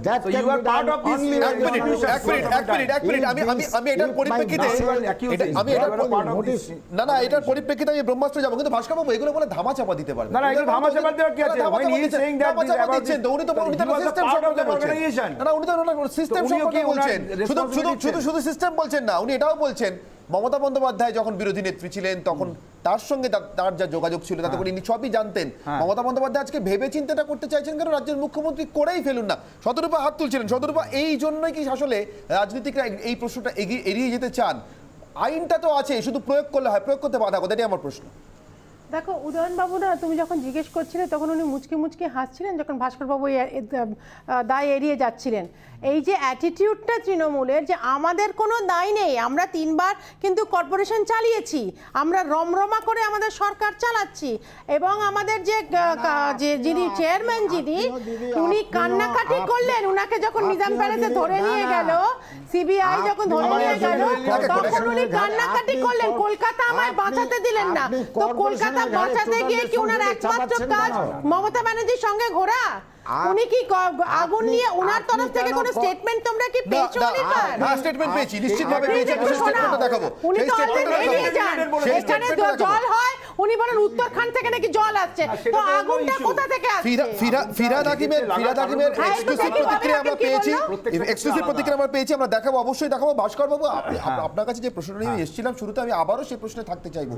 That So can you are be part done of this only এক by মিনিট আমি এটার পরিপ্রেক্ষিতে না এটার পরিপ্রেক্ষিতে আমি ব্রহ্মাস্ত্র যাবো, কিন্তু ভাস্কর বাবু এগুলো বলে ধামা চাপা দিতে পারবেন না, না, এগুলো ধামা চাপা দেওয়ার কি আছে? When he is saying that Dhama this চাপা about দিচ্ছেন তো, উনি তো he was a system part of সম্পর্কে the বলছেন organization. না, উনি তো সিস্টেম তো উনিও সম্পর্কে কি ওনার বলছেন, responsibility শুধু সিস্টেম বলছেন না, উনি এটাও বলছেন মমতা বন্দ্যোপাধ্যায় যখন বিরোধী নেত্রী ছিলেন তখন তার সঙ্গে তার যা যোগাযোগ ছিল তাতে করে ইনি সবই জানতেন। মমতা বন্দ্যোপাধ্যায় আজকে ভেবে চিন্তাটা করতে চাইছেন কারণ রাজ্যের মুখ্যমন্ত্রী করেই ফেলুন না। শতরূপা হাত তুলছিলেন। শতরূপা এই জন্যই কি আসলে রাজনীতিকরা এই প্রশ্নটা এড়িয়ে যেতে চান? আইনটা তো আছে, শুধু প্রয়োগ করলে হয়, প্রয়োগ করতে বাধা কোথায়? এটাই আমার প্রশ্ন। দেখো উদয়নবাবু, না তুমি যখন জিজ্ঞেস করছিলে তখন উনি মুচকি মুচকি হাসছিলেন, যখন ভাস্করবাবু দায় এড়িয়ে যাচ্ছিলেন। এই যে অ্যাটিটিউডটা তৃণমূলের, যে আমাদের কোনো দায় নেই, আমরা 3 বার কিন্তু কর্পোরেশন চালিয়েছি, আমরা রমরমা করে আমাদের সরকার চালাচ্ছি, এবং আমাদের যিনি চেয়ারম্যান উনি কান্নাকাটি করলেন, উনাকে যখন নিজাম প্যালেসে ধরে নিয়ে গেল, সিবিআই যখন ধরে নিয়ে গেল, তখন উনি কান্নাকাটি করলেন, কলকাতা আমায় বাঁচাতে দিলেন না। তো কলকাতা বাঁচাতে গিয়ে কি ওনার একমাত্র কাজ মমতা ব্যানার্জির সঙ্গে ঘোরা? উনি কি আগুন নিয়ে ওনার তরফ থেকে কোনো স্টেটমেন্ট তোমরা কি পেয়েছো? হ্যাঁ স্টেটমেন্ট পেয়েছি, নিশ্চিতভাবে পেয়েছি, স্টেটমেন্টটা দেখাবো। উনি সেই তো স্টেটমেন্টটা অলরেডি এড়িয়ে যান। এখানে জল হয়, উনি বলেন উত্তরখান থেকে নাকি জল আসছে, তো আগুনটা কোথা থেকে আসছে? ফিরহাদ হাকিমের এক্সক্লুসিভ প্রতিক্রিয়া আমরা পেয়েছি, এক্সক্লুসিভ প্রতিক্রিয়া আমরা পেয়েছি, আমরা দেখাবো, অবশ্যই দেখাবো। ভাস্কর বাবু, আপনার কাছে যে প্রশ্নটা নিয়ে এসেছিলাম শুরুতে, আমি আবারও সেই প্রশ্নে থাকতে চাইবো।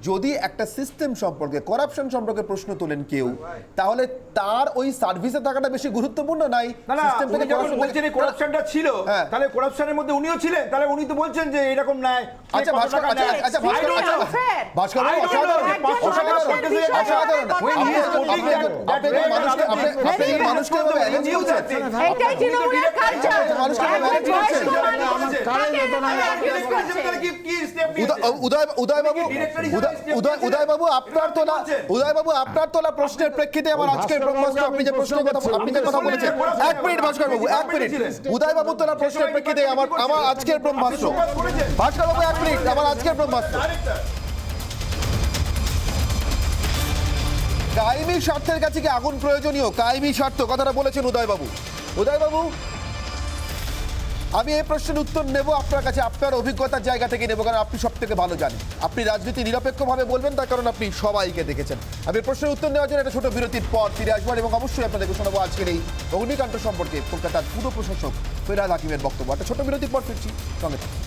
যদি একটা সিস্টেম সম্পর্কে, করাপশন সম্পর্কে প্রশ্ন তোলেন কেউ, তাহলে তার ওই সার্ভিসে থাকাটা বেশি গুরুত্বপূর্ণ নাই? উনি যখন বলছেন এই করাপশনটা ছিল, তাহলে করাপশনের মধ্যে উনিও ছিলেন, তাহলে উনি তো বলছেন যে এরকম নাই। আচ্ছা ভাস্কর বাবু, উদয়বাবু আপনার তোলা প্রশ্নের প্রেক্ষিতে আমার আজকের ব্রহ্মাস্ত্র, আপনি যে কথা বলেছেন, 1 মিনিট ভাস্কর বাবু, 1 মিনিট। উদয়বাবু তোলা প্রশ্নের প্রেক্ষিতে আমার আজকের ব্রহ্মাস্ত্র, ভাস্কর বাবু 1 মিনিট, আমার আজকের ব্রহ্মাস্ত্র। কায়েমি স্বার্থের কাছে কি আগুন প্রয়োজনীয়? কায়েমি স্বার্থ কথাটা বলেছেন উদয়বাবু। উদয়বাবু, আমি এই প্রশ্নের উত্তর নেব আপনার কাছে, আপনার অভিজ্ঞতার জায়গা থেকে নেব, কারণ আপনি সব থেকে ভালো জানেন। আপনি রাজনীতি নিরপেক্ষভাবে বলবেন, তার কারণ আপনি সবাইকে দেখেছেন। আমি প্রশ্নের উত্তর নেওয়ার জন্য একটা ছোট বিরতির পর ফিরে আসবেন, এবং অবশ্যই আপনাদেরকে শোনাবো আজকের এই অগ্নিকাণ্ড সম্পর্কে কলকাতার পুরো প্রশাসক ফিরহাদ হাকিমের বক্তব্য। একটা ছোট বিরতির পর ফিরছি, সঙ্গে থাকুন।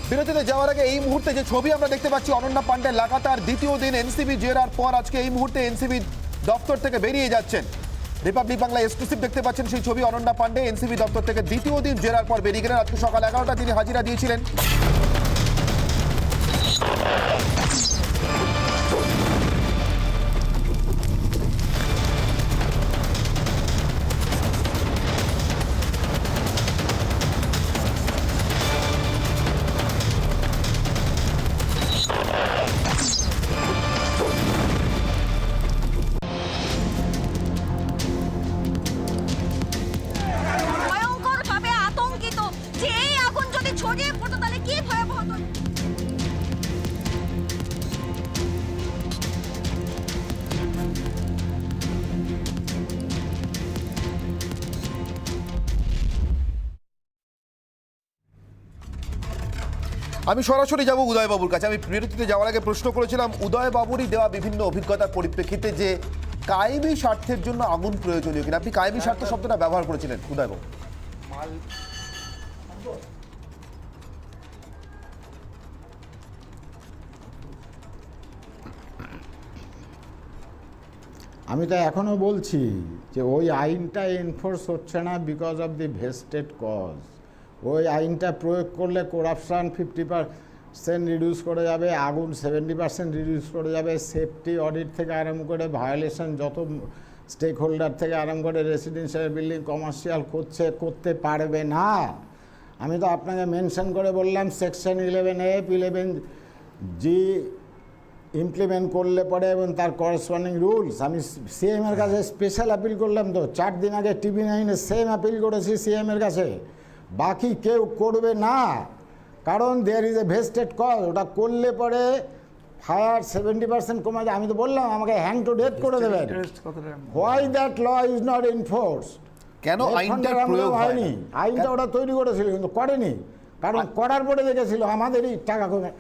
বিরতিতে যাওয়ার আগে এই মুহূর্তে যে ছবি আমরা দেখতে পাচ্ছি, অনন্যা পাণ্ডে লাগাতার দ্বিতীয় দিন এনসিবি জেরার পর আজকে এই মুহূর্তে এনসিবি দপ্তর থেকে বেরিয়ে যাচ্ছেন। রিপাবলিক বাংলা এক্সক্লুসিভ দেখতে পাচ্ছেন সেই ছবি। অনন্যা পান্ডে এনসিবি দপ্তর থেকে দ্বিতীয় দিন জেরার পর বেরিয়ে গেলেন। আজকে সকাল 11টা তিনি হাজিরা দিয়েছিলেন। ভয়ঙ্কর ভাবে আতঙ্কিত যে এই আগুন যদি ছড়িয়ে পড়তো তাহলে কি ভয়াবহ হতো। আমি সরাসরি যাব উদয়বাবুর কাছে। আমি বিরতিতে যাওয়ার আগে প্রশ্ন করেছিলাম উদয়বাবুরই দেওয়া বিভিন্ন অভিজ্ঞতার পরিপ্রেক্ষিতে যে কায়েমি স্বার্থের জন্য আগুন প্রয়োজনীয় কিনা। আপনি কায়েমি স্বার্থ শব্দটা ব্যবহার করেছিলেন উদয়বাবু। আমি তো এখনও বলছি যে ওই আইনটা এনফোর্স হচ্ছে না because of the vested cause. ওই আইনটা প্রয়োগ করলে করাপশান 50% রিডিউস করে যাবে, আগুন 70% রিডিউস করে যাবে, সেফটি অডিট থেকে আরম্ভ করে ভায়োলেশন যত স্টেক হোল্ডার থেকে আরম্ভ করে রেসিডেন্সিয়াল বিল্ডিং কমার্শিয়াল করতে পারবে না। আমি তো আপনাকে মেনশন করে বললাম সেকশন 11F 11G ইমপ্লিমেন্ট করলে পরে এবং তার করসপন্ডিং রুলস। আমি সিএমের কাছে স্পেশাল অ্যাপিল করলাম, তো 4 দিন আগে TV9-এ সেম অ্যাপিল করেছি সিএমের কাছে। বাকি কেউ করবে না, কারণ there is a vested cause. ওটা করলে পরে ফায়ার 70% কমে যায়। আমি তো বললাম আমাকে হ্যাং টু ডেথ করে দেবেন। Why that law is not enforce? কেন আইনটার প্রয়োগ হয়নি? আইনটা ওরা তৈরি করেছিল কিন্তু করেনি, কারণ করার পরে দেখেছিল আমাদেরই টাকা কমে।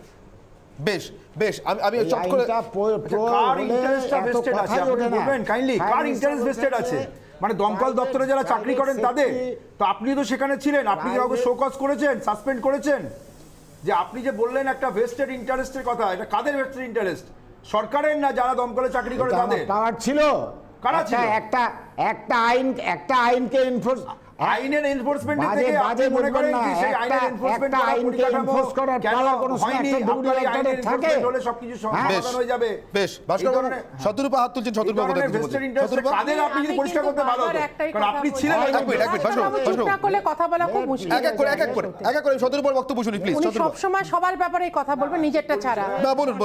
বেশ বেশ, আমি চট করে কার ইন্টারেস্টটা ভেস্টেড আছে আপনি বলবেন কাইন্ডলি? কার ইন্টারেস্ট ভেস্টেড আছে? মানে দমকল দপ্তরে যারা চাকরি করেন তাদের? তো আপনি তো সেখানে ছিলেন, আপনি কি কাউকে শোকজ করেছেন, সাসপেন্ড করেছেন? যে আপনি যে বললেন একটা ভেস্টেড ইন্টারেস্টের কথা, এটা কাদের ভেস্টেড ইন্টারেস্ট? সরকারের না যারা দমকলে চাকরি করে তাদের? পাওয়ার ছিল। কারা ছিল? একটা আইনকে এনফোর্স, আইনের এনফোর্সমেন্ট থেকে আপনি মনে করেন কি সেই আইনের এনফোর্সমেন্ট করার পরিকাঠামো কেন হয়নি? আপনার এই আইনের এনফোর্সমেন্ট হলে সবকিছু সমাধান হয়ে যাবে। বেশ, ভাস্কর বাবু শতরূপা হাত তুলছেন। শতরূপা শতরূপা কাদের আপনি যদি পরিষ্কার করতে ভালো হতো, কারণ আপনি ছিলেন। এক মিনিট ভাস্কর না করলে কথা বলা খুব মুশকিল। এক এক করে শতরূপার বক্তব্য শুনি প্লিজ। উনি সব সময় সবার ব্যাপারে কথা বলবেন, নিজেরটা ছাড়া। না বলুন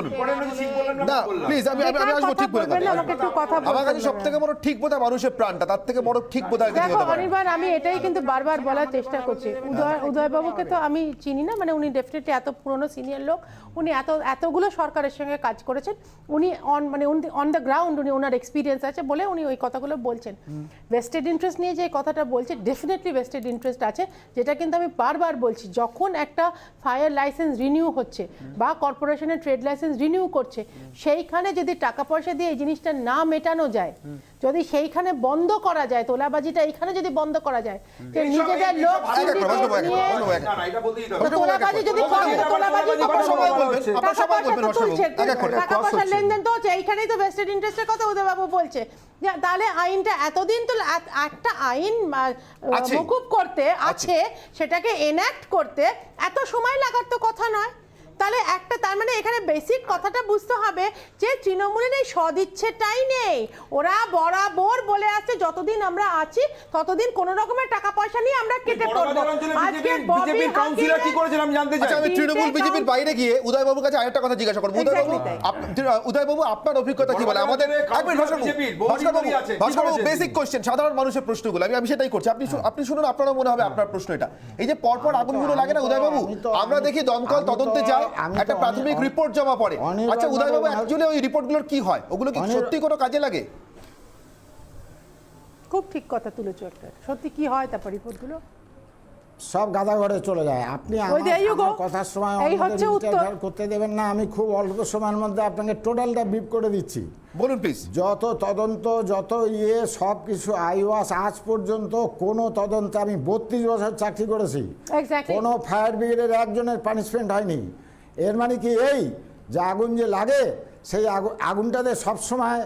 না প্লিজ, আমি আসবো ঠিক বলে। আমাকে একটু কথা বলতে আমার কাছে সব থেকে বড় ঠিক বোধহয় মানুষের প্রাণটা, তার থেকে বড় ঠিক বোধহয় কিছু দেখো হতে পারে। অনির্বাণ, আমি এটাই কিন্তু বারবার বলার চেষ্টা করছি। উদয়বাবুকে তো আমি চিনি না, মানে উনি ডেফিনেটলি এত পুরনো সিনিয়র লোক, উনি এতগুলো সরকারের সঙ্গে কাজ করেছেন, উনি অন দ্য গ্রাউন্ড উনি ওনার এক্সপিরিয়েন্স আছে বলে উনি ওই কথাগুলো বলছেন। ভেস্টেড ইন্টারেস্ট নিয়ে যে কথাটা বলছে, ডেফিনেটলি ভেস্টেড ইন্টারেস্ট আছে, যেটা কিন্তু আমি বারবার বলছি। যখন একটা ফায়ার লাইসেন্স রিনিউ হচ্ছে বা কর্পোরেশনের ট্রেড লাইসেন্স রিনিউ করছে, সেইখানে যদি টাকা পয়সা দিয়ে এই জিনিসটা না মেটানো যায়, যদি সেইখানে বন্ধ করা যায়, তোলাবাজিটা এইখানে যদি বন্ধ করা যায়, যে নিজেদের লোক তোলাবাজি যদি টাকা পয়সার লেনদেন তো হচ্ছে, এইখানেই তো ভেস্টেড ইন্টারেস্টের কথা উদয়বাবু বলছে। তাহলে আইনটা এতদিন তো একটা আইন মকুব করতে আছে, সেটাকে এনঅ্যাক্ট করতে এত সময় লাগার তো কথা নয়। তাহলে তার মানে এখানে বেসিক কথাটা বুঝতে হবে যে তৃণমূলের এই সদিচ্ছেটাই নেই। ওরা বরাবর বলে আসছে যতদিন আমরা আছি ততদিন কোন রকমের টাকা পয়সা নিয়ে আমরা কেটে পড়বো। আজকে বিজেপির কাউন্সিলর কি করেছেন আমি জানতে চাই। আমি তৃণমূল বিজেপির বাইরে গিয়ে উদয়বাবুর কাছে আরেকটা কথা জিজ্ঞাসা করব। উদয়বাবু আপনার অভিজ্ঞতা কি বলে? আমাদের ভাস্করবাবু বেসিক কোশ্চেন, সাধারণ মানুষের প্রশ্নগুলো আমি সেটাই করছি। আপনি শুনুন, আপনারও মনে হবে আপনার প্রশ্ন এটা। এই যে পরপর আগুনগুলো লাগে না উদয়বাবু, আমরা দেখি দমকল তদন্তে যায়, একটা প্রাথমিক রিপোর্ট জমা পড়ে। আচ্ছা উদয়বাবু, অ্যাকচুয়ালি ওই রিপোর্টগুলোর কি হয়? ওগুলো কি সত্যি কোনো কাজে লাগে? খুব ঠিক কথা তুলেছো একটা। সত্যি কি হয় তারপর রিপোর্টগুলো? সব গাদা ঘরে চলে যায়। আপনি আমার কথার সময় ইন্টারফেয়ার করতে দেবেন না। আমি খুব অল্প সময়ের মধ্যে আপনাকে টোটালটা ব্রিফ করে দিচ্ছি। বলুন প্লিজ। যত তদন্ত, যত সব কিছু আইওয়াস আজ পর্যন্ত কোনো তদন্তে, আমি 32 বছর চাকরি করেছি, কোনো ফায়ার ব্রিগেডের একজনের পানিশমেন্ট হয়নি। এর মানে কি এই যে আগুন যে লাগে, সেই আগুনটাতে সবসময়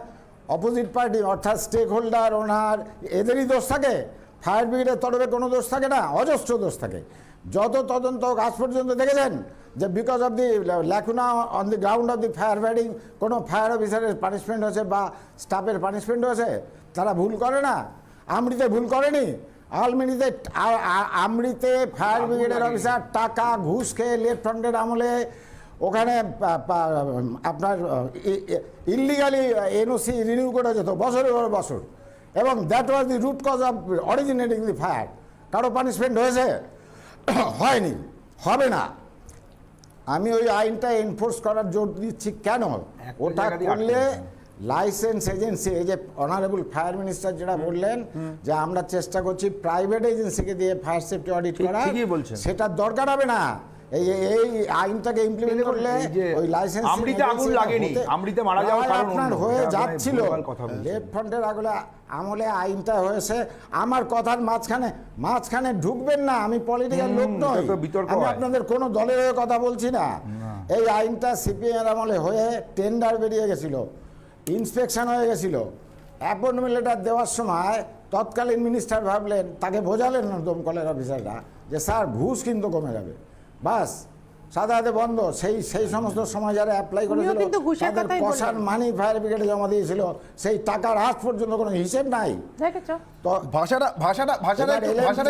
অপোজিট পার্টি অর্থাৎ স্টেক হোল্ডার ওনার এদেরই দোষ থাকে? ফায়ার ব্রিগেডের তরফে কোনো দোষ থাকে না? অজস্র দোষ থাকে। যত তদন্ত আজ পর্যন্ত দেখেছেন যে because of the lacuna on the ground of the fire fighting কোনো ফায়ার অফিসারের পানিশমেন্ট হয়েছে বা স্টাফের পানিশমেন্ট হয়েছে? তারা ভুল করে না? আমরিতে ভুল করেনি? আমরিতে ফায়ার ব্রিগেডের অফিসার টাকা ঘুষ খেয়ে লেফট ফ্রন্টের আমলে ওখানে আপনার ইললিগালি এনওসি রিনিউ করা যেত বছরের পর বছর, এবং that was the root cause of originating the fire. কারো পানিশমেন্ট হয়েছে? হয়নি, হবে না। আমি ওই আইনটা এনফোর্স করার জোর দিচ্ছি। কেন? ওটা করলে লাইসেন্স এজেন্সি, এই যে অনারেবল ফায়ার মিনিস্টার যেটা বললেন যে আমরা চেষ্টা করছি প্রাইভেট এজেন্সিকে দিয়ে ফায়ার সেফটি অডিট করা, সেটা দরকার হবে না। এই আইনটাকে ইমপ্লিমেন্ট করলে ওই লাইসেন্স আমরিতে আগুন লাগেনি, আমরিতে মারা যাওয়ার কারণ আপনার হয়ে যাচ্ছিল লেফট ফ্রন্টের আমলে আইনটা হয়েছে। আমার কথার মাঝখানে ঢুকবেন না, আমি পলিটিক্যাল লোক নই, আমি আপনাদের কোনো দলের হয়ে কথা বলছি না। এই আইনটা সিপিএম আমলে হয়ে টেন্ডার বেরিয়ে গেছিল, ইন্সপেকশন হয়ে গেছিল। অ্যাপয়েন্টমেন্ট লেটার দেওয়ার সময় তৎকালীন মিনিস্টার ভাবলেন, তাকে বোঝালেন না দমকলের অফিসাররা যে স্যার ঘুষ কিন্তু কমে যাবে, বাস সাদা হাতে বন্ধ। সেই সমস্ত সময় যারা অ্যাপ্লাই করেছিল তাদের কষার মানি ফায়ার ব্রিগেডে জমা দিয়েছিল, সেই টাকার আজ পর্যন্ত কোনো হিসেব নাই। তো ভাষাটা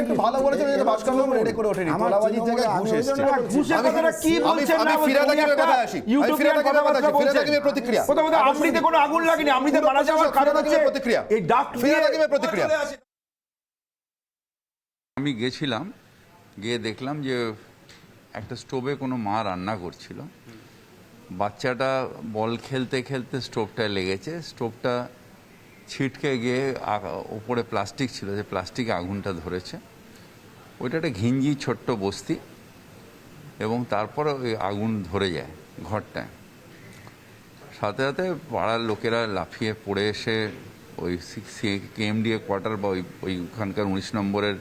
একটু ভালো বলেছেন, যেটা ভাস্কর রেডি করে ওঠেনি। তোলাবাজির জায়গায় ঘুষ এসেছে। ঘুষের কথাটা কি বলছেন না? ফিরাদ হাকিমের কথায় আসি। ফিরাদ হাকিমের প্রতিক্রিয়া। প্রথমত আমরিতে কোনো আগুন লাগেনি, আমরিতে মারা যাওয়ার কারণ হচ্ছে প্রতিক্রিয়া। এই ডাক্ট ফিরাদ হাকিমের প্রতিক্রিয়া। আমি গেছিলাম, গিয়ে দেখলাম যে একটা স্টোভে কোনো মা রান্না করছিল। বাচ্চাটা বল খেলতে খেলতে স্টোভটায় লেগেছে, স্টোভটা ছিটকে গিয়ে ওপরে প্লাস্টিক ছিল, যে প্লাস্টিকে আগুনটা ধরেছে। ওইটা একটা ঘিঞ্জি ছোট্ট বস্তি, এবং তারপরে ওই আগুন ধরে যায় ঘরটায়। সাথে সাথে পাড়ার লোকেরা লাফিয়ে পড়ে এসে ওই কেএমডিএ কোয়ার্টার বা ওইখানকার 19 নম্বরের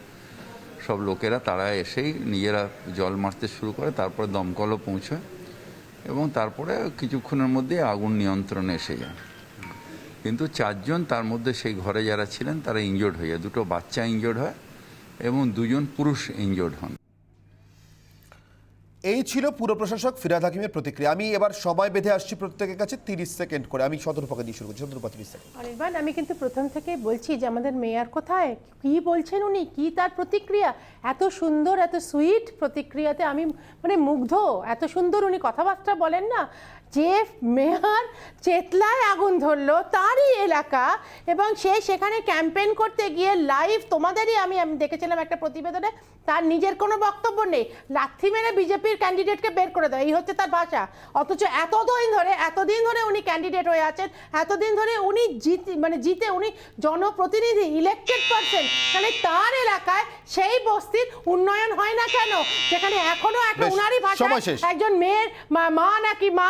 সব লোকেরা তারা এসেই নিজেরা জল মারতে শুরু করে। তারপরে দমকলও পৌঁছয়, এবং তারপরে কিছুক্ষণের মধ্যে আগুন নিয়ন্ত্রণে এসে যায়। কিন্তু 4 জন তার মধ্যে সেই ঘরে যারা ছিলেন তারা ইনজোর্ড হয়ে যায়। 2টো বাচ্চা ইনজোর্ড হয় এবং 2 জন পুরুষ ইনজোর্ড হন। এই ছিল পুর প্রশাসক ফিরাদ হাকিমের প্রতিক্রিয়া। আমি এবার সময় বেঁধে আসছি প্রত্যেকের কাছে 30 সেকেন্ড করে। আমি শতরূপাকে দিয়ে শুরু করছি। শতরূপা 30 সেকেন্ড। অনির্বাণ, আমি কিন্তু প্রথম থেকে বলছি যে আমাদের মেয়র কোথায়, কি বলছেন উনি, কি তার প্রতিক্রিয়া, এত সুন্দর এত সুইট প্রতিক্রিয়াতে আমি মানে মুগ্ধ। এত সুন্দর উনি কথাবার্তা বলেন না, যে মেয়র চেতলায় আগুন ধরলো তারই এলাকা, এবং সে সেখানে ক্যাম্পেইন করতে গিয়ে লাইভ তোমাদেরই আমি দেখেছিলাম একটা প্রতিবেদনে, তার নিজের কোনো বক্তব্য নেই, লাথি মেরে বিজেপির ক্যান্ডিডেটকে বের করে দেয়, এই হচ্ছে তার ভাষা। অথচ এতদিন ধরে উনি ক্যান্ডিডেট হয়ে আছেন, এতদিন ধরে উনি জিতে উনি জনপ্রতিনিধি, ইলেক্টেড পারসন, তাহলে তার এলাকায় সেই বস্তির উন্নয়ন হয় না কেন, যেখানে এখনো একটা উনারই ভাষা একজন মেয়ের মা নাকি মা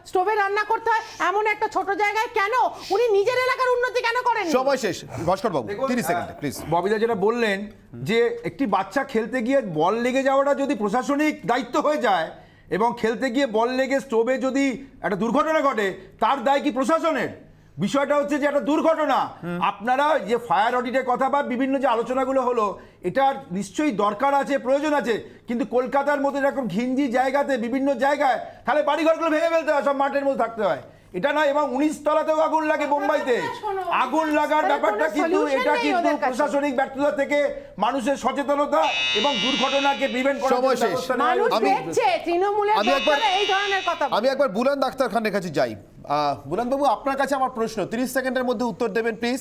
স্টোভে রান্না করতে হয় এমন একটা ছোট জায়গায় কেন উনি নিজের এলাকার উন্নতি কেন করেন? সময় শেষ। ভাস্কর বাবু 30 সেকেন্ড প্লিজ। ববিদা যেটা বললেন যে একটি বাচ্চা খেলতে গিয়ে বল লেগে যাওয়াটা যদি প্রশাসনিক দায়িত্ব হয়ে যায়, এবং খেলতে গিয়ে বল লেগে স্টোভে যদি একটা দুর্ঘটনা ঘটে, তার দায় কি প্রশাসনের? বিষয়টা হচ্ছে যে একটা দুর্ঘটনা। আপনারা যে ফায়ার অডিটের কথা বা বিভিন্ন যে আলোচনাগুলো হলো, এটার নিশ্চয়ই দরকার আছে, প্রয়োজন আছে, কিন্তু কলকাতার মতো এরকম ঘিঞ্জি জায়গাতে বিভিন্ন জায়গায় তাহলে বাড়িঘরগুলো ভেঙে ফেলতে হয়, সব মাঠের মধ্যে থাকতে হয়, এটা নয়। এবং 19 তলাতেও আগুন লাগে বোম্বাইতে। আগুন লাগার ব্যাপারটা কিন্তু এটা কিন্তু প্রশাসনিক ব্যর্থতা থেকে মানুষের সচেতনতা এবং দুর্ঘটনাকে প্রিভেন্ট করার ব্যবস্থা নেওয়া উচিত। আমি একবার বুলন্দ আক্তার খানের কাছে যাই। বুলন্দ বাবু, আপনার কাছে আমার প্রশ্ন, 30 সেকেন্ডের মধ্যে উত্তর দেবেন প্লিজ।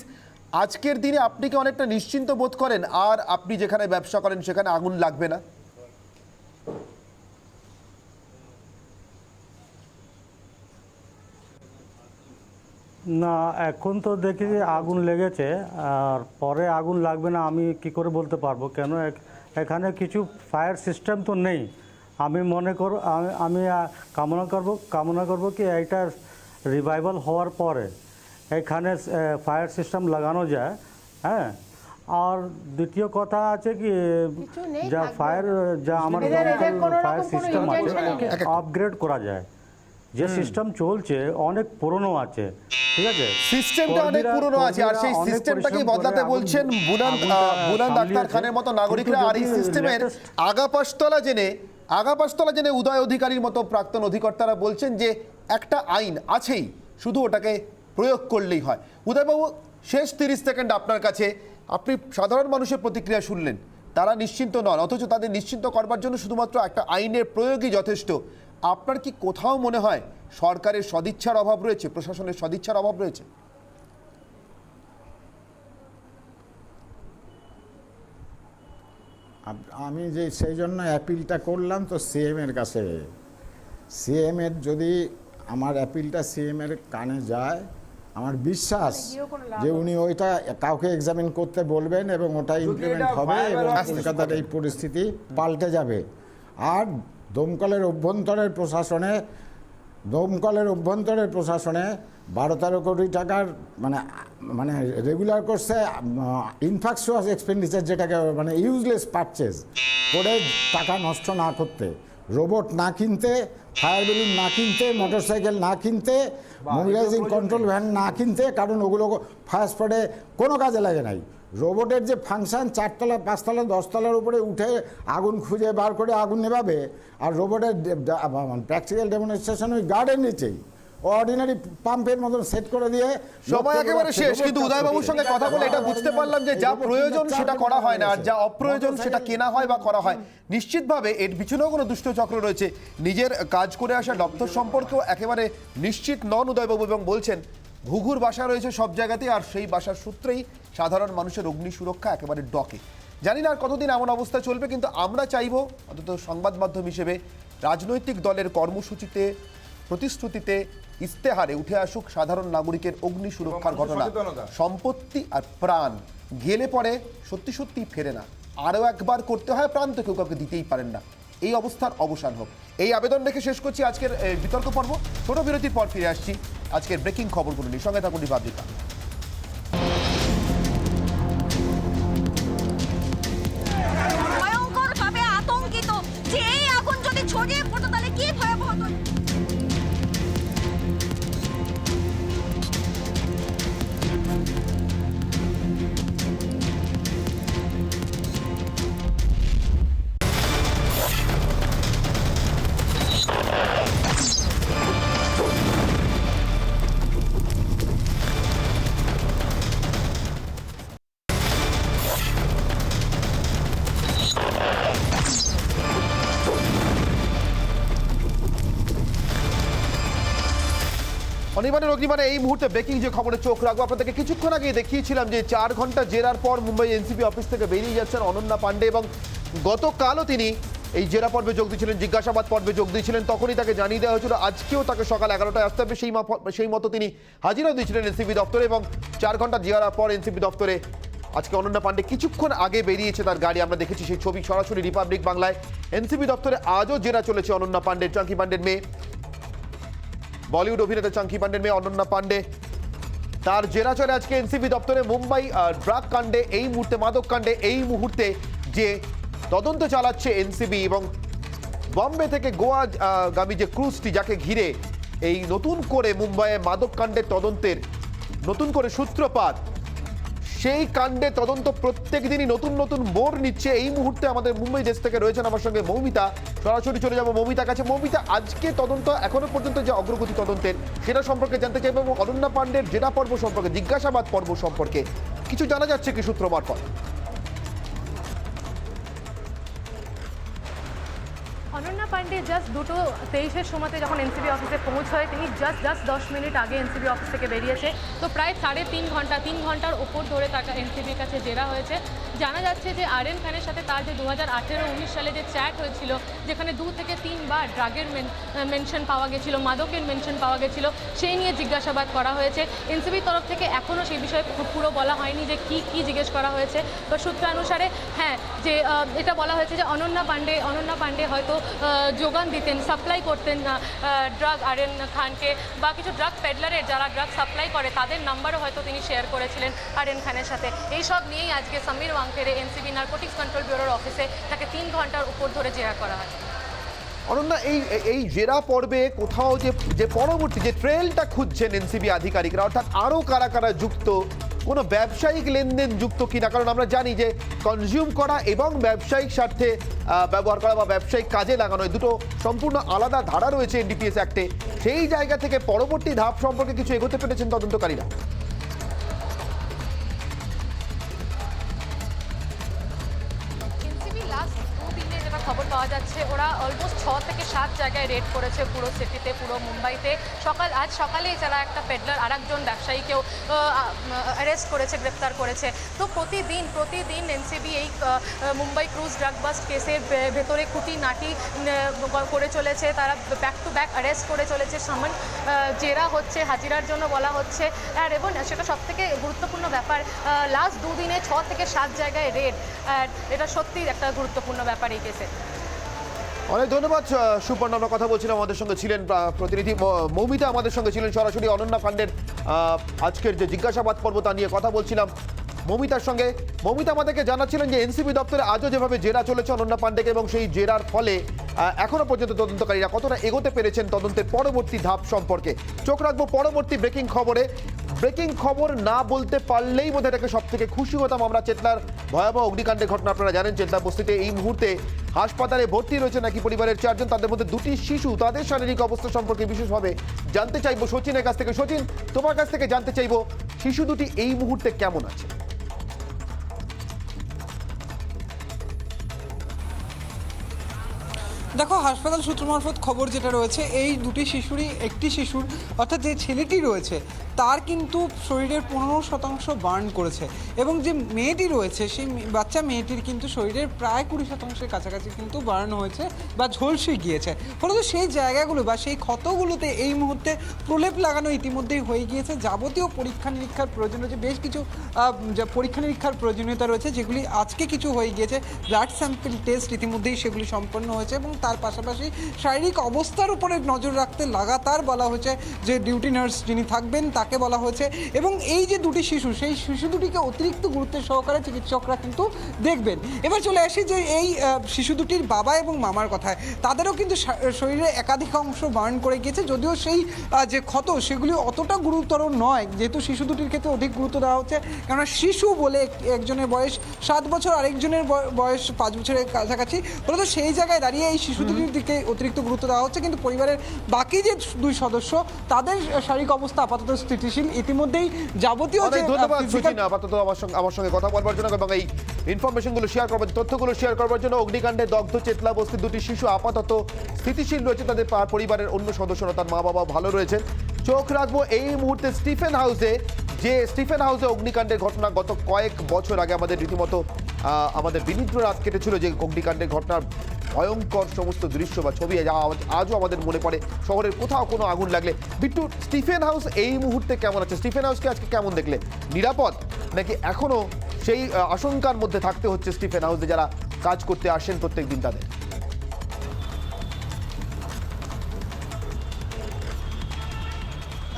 আজকের দিনে আপনি কি অনেকটা নিশ্চিন্ত বোধ করেন আর আপনি যেখানে ব্যবসা করেন সেখানে আগুন লাগবে না? না, এখন তো দেখি যে আগুন লেগেছে, আর পরে আগুন লাগবে না আমি কি করে বলতে পারবো? কেন এখানে কিছু ফায়ার সিস্টেম তো নেই। আমি মনে করব, আমি কামনা করব কি এইটার রিভাইভাল হওয়ার পরে এখানে ফায়ার সিস্টেম লাগানো যায়। হ্যাঁ, আর দ্বিতীয় কথা আছে কি যা আমাদের ফায়ার সিস্টেম আছে আপগ্রেড করা যায়। যে সিস্টেম চলছে অনেক পুরনো আছে, ঠিক আছে? সিস্টেমটা অনেক পুরনো আছে, আর সেই অনেক সিস্টেমটাকে পরিশ্রম করে বদলাতে বলছেন বুলান আক্তার খানের মতো নাগরিকরা। আর এই সিস্টেমের আগাপাশতলা জেনে উদয় অধিকারীর মতো প্রাক্তন অধিকর্তারা বলছেন যে একটা আইন আছেই, শুধু ওটাকে প্রয়োগ করলেই হয়। উদয়বাবু, শেষ 30 সেকেন্ড আপনার কাছে। আপনি সাধারণ মানুষের প্রতিক্রিয়া শুনলেন, তারা নিশ্চিন্ত নন, অথচ তাদের নিশ্চিন্ত করবার জন্য শুধুমাত্র একটা আইনের প্রয়োগই যথেষ্ট। আপনার কি কোথাও মনে হয় সরকারের সদিচ্ছার অভাব রয়েছে, প্রশাসনের সদিচ্ছার অভাব রয়েছে? আমি যে সেই জন্য অ্যাপিলটা করলাম তো সিএম এর কাছে। সিএম এর যদি আমার অ্যাপিলটা সিএম এর কানে যায়, আমার বিশ্বাস যে উনি ওইটা কাউকে এক্সামিন করতে বলবেন এবং ওটা ইমপ্লিমেন্ট হবে এবং কলকাতার এই পরিস্থিতি পাল্টে যাবে। আর দমকলের অভ্যন্তরের প্রশাসনে 12-13 কোটি টাকার মানে রেগুলার কোর্সে ইনফ্রাস্ট্রাকচার এক্সপেন্ডিচার, যেটাকে মানে ইউজলেস পারচেজ করে টাকা নষ্ট না করতে, রোবট না কিনতে, ফায়ার বেলুন না কিনতে, মোটরসাইকেল না কিনতে, মোবিলাইজিং কন্ট্রোল ভ্যান না কিনতে, কারণ ওগুলো ফায়ার স্পটে কোনো কাজে লাগে নাই। রোবটের যে ফাংশন 4 তলা 5 তলা 10 তলার উপরে উঠে আগুন খুঁজে বার করে আগুন নেভাবে, আর রোবটের প্র্যাকটিক্যাল ডেমনস্ট্রেশন ওই গার্ডের নিচেই অর্ডিনারি পাম্পের মতন সেট করে দিয়ে। সময় একেবারে শেষ, কিন্তু উদয়বাবুর সঙ্গে কথা বলে এটা বুঝতে পারলাম যে যা প্রয়োজন সেটা করা হয় না, আর যা অপ্রয়োজন সেটা কেনা হয় বা করা হয়। নিশ্চিতভাবে এর পিছনেও কোনো দুষ্ট চক্র রয়েছে। নিজের কাজ করে আসা দপ্তর সম্পর্কেও একেবারে নিশ্চিত নন উদয়বাবু, এবং বলছেন ঘুঘুর বাসা রয়েছে সব জায়গাতেই, আর সেই বাসার সূত্রেই সাধারণ মানুষের অগ্নি সুরক্ষা একেবারে ডকে। জানি না আর কতদিন এমন অবস্থা চলবে, কিন্তু আমরা চাইব অন্তত সংবাদ মাধ্যম হিসেবে রাজনৈতিক দলের কর্মসূচিতে, প্রতিশ্রুতিতে, ইস্তেহারে উঠে আসুক সাধারণ নাগরিকের অগ্নি সুরক্ষার ঘটনা। সম্পত্তি আর প্রাণ গেলে পরে সত্যি সত্যি ফেরে না, আরও একবার করতে হয়, প্রাণ তো কেউ কাউকে দিতেই পারেন না। এই অবস্থার অবসান হোক, এই আবেদন রেখে শেষ করছি আজকের বিতর্ক পর্ব। ছোট বিরতির পর ফিরে আসছি আজকের ব্রেকিং খবরগুলো নিয়ে। সঙ্গে থাকুন রিপাবলিকা। ভয়ঙ্করভাবে আতঙ্কিত যে এই আগুন যদি ছড়িয়ে পড়তো তাহলে কি ভয়াবহ হতো। অনির্বাণের অগ্নিবাণে এই মুহূর্তে ব্রেকিং যে খবরে চোখ রাখবো, আপনাদেরকে কিছুক্ষণ আগে দেখিয়েছিলাম যে 4 ঘন্টা জেরার পর মুম্বাই এনসিপি অফিস থেকে বেরিয়ে যাচ্ছেন অনন্যা পাণ্ডে, এবং গতকালও তিনি এই জেরা পর্বে যোগ দিয়েছিলেন, জিজ্ঞাসাবাদ পর্বে যোগ দিয়েছিলেন। তখনই তাকে জানিয়ে দেওয়া হয়েছিল আজকেও তাকে সকাল 11টায় আসতে হবে, সেই মতো তিনি হাজিরাও দিয়েছিলেন এনসিপি দপ্তরে। এবং 4 ঘন্টা জেরার পর এনসিপি দপ্তরে আজকে অনন্যা পাণ্ডে কিছুক্ষণ আগে বেরিয়েছে তার গাড়ি, আমরা দেখেছি সেই ছবি সরাসরি রিপাবলিক বাংলায়। এনসিপি দপ্তরে আজও জেরা চলেছে অনন্যা পাণ্ডের, চাঙ্কি পাণ্ডের মেয়ে, বলিউড অভিনেতা চাঙ্কি পাণ্ডের মেয়ে অনন্যা পাণ্ডে, তার জেরা চলে আজকে এনসিপি দপ্তরে। মুম্বাই ড্রাগ কাণ্ডে, এই মুহূর্তে মাদক কাণ্ডে এই মুহূর্তে যে তদন্ত চালাচ্ছে এনসিবি, এবং বম্বে থেকে গোয়া গামী যে ক্রুজটি, যাকে ঘিরে এই নতুন করে মুম্বাইয়ে মাদক কাণ্ডের তদন্তের নতুন করে সূত্রপাত, সেই কাণ্ডে তদন্ত প্রত্যেক দিনই নতুন নতুন মোড় নিচ্ছে। এই মুহূর্তে আমাদের মুম্বাই দেশ থেকে রয়েছেন আমার সঙ্গে মৌমিতা, সরাসরি চলে যাবো মৌমিতার কাছে। মৌমিতা, আজকে তদন্ত এখনো পর্যন্ত যে অগ্রগতি তদন্তের সেটা সম্পর্কে জানতে চাইবো, এবং অনন্যা পাণ্ডের জেরা পর্ব সম্পর্কে, জিজ্ঞাসাবাদ পর্ব সম্পর্কে কিছু জানা যাচ্ছে কি সূত্র মারফত? অনন্যা পাণ্ডে জাস্ট 2:23 সময়তে যখন এনসিবি অফিসে পৌঁছয়, তিনি জাস্ট 10 মিনিট আগে এনসিবি অফিস থেকে বেরিয়েছে। তো প্রায় 3.5 ঘন্টার ওপর ধরে তাকে এনসিবির কাছে জেরা হয়েছে। জানা যাচ্ছে যে আরএন খানের সাথে তার যে 2018-19 সালে যে চ্যাট হয়েছিল, যেখানে 2 থেকে 3 বার ড্রাগের মেনশন পাওয়া গেছিল, মাদকের মেনশন পাওয়া গেছিল, সেই নিয়ে জিজ্ঞাসাবাদ করা হয়েছে। এনসিবির তরফ থেকে এখনও সেই বিষয়ে পুরো বলা হয়নি যে কি জিজ্ঞেস করা হয়েছে। তো সূত্রানুসারে হ্যাঁ, যে এটা বলা হয়েছে যে অনন্যা পাণ্ডে হয়তো যোগান দিতেন, সাপ্লাই করতেন ড্রাগ আরএন খানকে, বা কিছু ড্রাগ পেডলারের যারা ড্রাগ সাপ্লাই করে তাদের নাম্বারও হয়তো তিনি শেয়ার করেছিলেন আরএন খানের সাথে। এই সব নিয়েই আজকে Sameer Wankhede NCB narcotics control ব্যুরোর অফিসে তাকে 3 ঘন্টার উপর ধরে জেরা করা হয়। অনন্যা, এই জেরা পর্বে কোথাও যে পরবর্তী যে ট্রেলটা খুঁজছেন এনসিবি আধিকারিকরা, অর্থাৎ আরো কারা কারা যুক্ত, কোনো ব্যবসায়িক লেনদেন যুক্ত কিনা, কারণ আমরা জানি যে কনজিউম করা এবং ব্যবসায়িক স্বার্থে ব্যবহার করা বা ব্যবসায়িক কাজে লাগানো দুটো সম্পূর্ণ আলাদা ধারা রয়েছে এনডিপিএস অ্যাক্টে। সেই জায়গা থেকে পরবর্তী ধাপ সম্পর্কে কিছু এগোতে পেরেছেন তদন্তকারীরা? এনসিবি লাস্ট 2 দিনে যেটা খবর পাওয়া যাচ্ছে, ওরা অলমোস্ট 6 থেকে 7 জায়গায় রেড করেছে পুরো সিটিতে, পুরো মুম্বাইতে। আজ সকালেই যারা একটা পেডলার আর একজন ব্যবসায়ীকেও অ্যারেস্ট করেছে, গ্রেপ্তার করেছে। তো প্রতিদিন এনসিবি এই মুম্বাই ক্রুজ ড্রাগ বাস্ট কেসের ভেতরে খুঁটিনাটি করে চলেছে। তারা ব্যাক টু ব্যাক অ্যারেস্ট করে চলেছে, সামান জেরা হচ্ছে, হাজিরার জন্য বলা হচ্ছে। আর এবং সেটা সবথেকে গুরুত্বপূর্ণ ব্যাপার, লাস্ট 2 দিনে 6 থেকে 7 জায়গায় রেড, আর এটা সত্যিই একটা গুরুত্বপূর্ণ ব্যাপার এই কেসে। অনেক ধন্যবাদ সুপর্ণা। আমরা কথা বলছিলাম, আমাদের সঙ্গে ছিলেন প্রতিনিধি মৌমিতা, আমাদের সঙ্গে ছিলেন সরাসরি অনন্যা পাণ্ডের আজকের যে জিজ্ঞাসাবাদ পর্ব তা নিয়ে কথা বলছিলাম মৌমিতার সঙ্গে। মৌমিতা আমাদেরকে জানাচ্ছিলেন যে এনসিবি দপ্তরে আজও যেভাবে জেরা চলেছে অনন্যা পাণ্ডেকে, এবং সেই জেরার ফলে এখনো পর্যন্ত তদন্তকারীরা কতটা এগোতে পেরেছেন তদন্তের পরবর্তী ধাপ সম্পর্কে। চোখ রাখবো পরবর্তী ব্রেকিং খবরে। ব্রেকিং খবর না বলতে পারলেই বোধহয় এটাকে সব থেকে খুশি হতাম আমরা। চেতলার ভয়াবহ অগ্নিকাণ্ডের ঘটনা আপনারা জানেন। চেতলা বস্তিতে এই মুহূর্তে হাসপাতালে ভর্তি রয়েছে নাকি পরিবারের 4 জন, তাদের মধ্যে 2টি শিশু। তাদের শারীরিক অবস্থা সম্পর্কে বিশেষভাবে জানতে চাইবো সচিনের কাছ থেকে। সচিন, তোমার কাছ থেকে জানতে চাইবো শিশু দুটি এই মুহূর্তে কেমন আছে? দেখো, হাসপাতাল সূত্র মারফত খবর যেটা রয়েছে, এই দুটি শিশুরই একটি শিশুর অর্থাৎ যে ছেলেটি রয়েছে তার কিন্তু শরীরের 15% বার্ন করেছে, এবং যে মেয়েটি রয়েছে সেই বাচ্চা মেয়েটির কিন্তু শরীরের প্রায় 20%-এর কাছাকাছি কিন্তু বার্ন হয়েছে বা ঝলসে গিয়েছে। ফলত সেই জায়গাগুলো বা সেই ক্ষতগুলোতে এই মুহূর্তে প্রলেপ লাগানো ইতিমধ্যেই হয়ে গিয়েছে। যাবতীয় পরীক্ষা নিরীক্ষার প্রয়োজন রয়েছে, বেশ কিছু পরীক্ষা নিরীক্ষার প্রয়োজনীয়তা রয়েছে, যেগুলি আজকে কিছু হয়ে গিয়েছে। ব্লাড স্যাম্পল টেস্ট ইতিমধ্যেই সেগুলি সম্পন্ন হয়েছে, এবং তার পাশাপাশি শারীরিক অবস্থার উপরে নজর রাখতে লাগাতার বলা হয়েছে যে ডিউটি নার্স যিনি থাকবেন তাকে বলা হয়েছে। এবং এই যে দুটি শিশু, সেই শিশু দুটিকে অতিরিক্ত গুরুত্বের সহকারে চিকিৎসকরা কিন্তু দেখবেন। এবার চলে আসি যে এই শিশু দুটির বাবা এবং মামার কথায়, তাদেরও কিন্তু শরীরে একাধিক অংশ বার্ন করে গিয়েছে, যদিও সেই যে ক্ষত সেগুলি অতটা গুরুতর নয়, যেহেতু শিশু দুটির ক্ষেত্রে অধিক গুরুত্ব দেওয়া হচ্ছে। কেননা শিশু বলে একজনের বয়স 7 বছর, আরেকজনের বয়স 5 বছরের কাছাকাছি। ফলত সেই জায়গায় দাঁড়িয়ে এই শিশু দুটির দিকে অতিরিক্ত গুরুত্ব দেওয়া হচ্ছে। কিন্তু পরিবারের বাকি যে 2 সদস্য, তাদের শারীরিক অবস্থা আপাতত স্থিতিশীল। ইতিমধ্যেই যাবতীয় ধন্যবাদ সচিন আপাতত আমার সঙ্গে কথা বলবার জন্য এবং এই ইনফরমেশনগুলো শেয়ার করবার, তথ্যগুলো শেয়ার করবার জন্য। অগ্নিকাণ্ডে দগ্ধ চেতলা বস্তির 2টি শিশু আপাতত স্থিতিশীল রয়েছে, তাদের পরিবারের অন্য সদস্যরা, তার মা বাবা ভালো রয়েছেন। চোখ রাখবো এই মুহূর্তে স্টিফেন হাউসে অগ্নিকাণ্ডের ঘটনা গত কয়েক বছর আগে আমাদের রীতিমতো আমাদের বিনিদ্র রাত কেটেছিল, যে অগ্নিকাণ্ডের ঘটনার ভয়ঙ্কর সমস্ত দৃশ্য বা ছবি আজও আমাদের মনে পড়ে। শহরের কোথাও কোনো আগুন লাগলে। বিট্টু, স্টিফেন হাউস এই মুহূর্তে কেমন আছে? স্টিফেন হাউসকে আজকে কেমন দেখলে? নিরাপদ নাকি এখনো সেই আশঙ্কার মধ্যে থাকতে হচ্ছে স্টিফেন হাউসে যারা কাজ করতে আসেন প্রত্যেক দিন তাদের?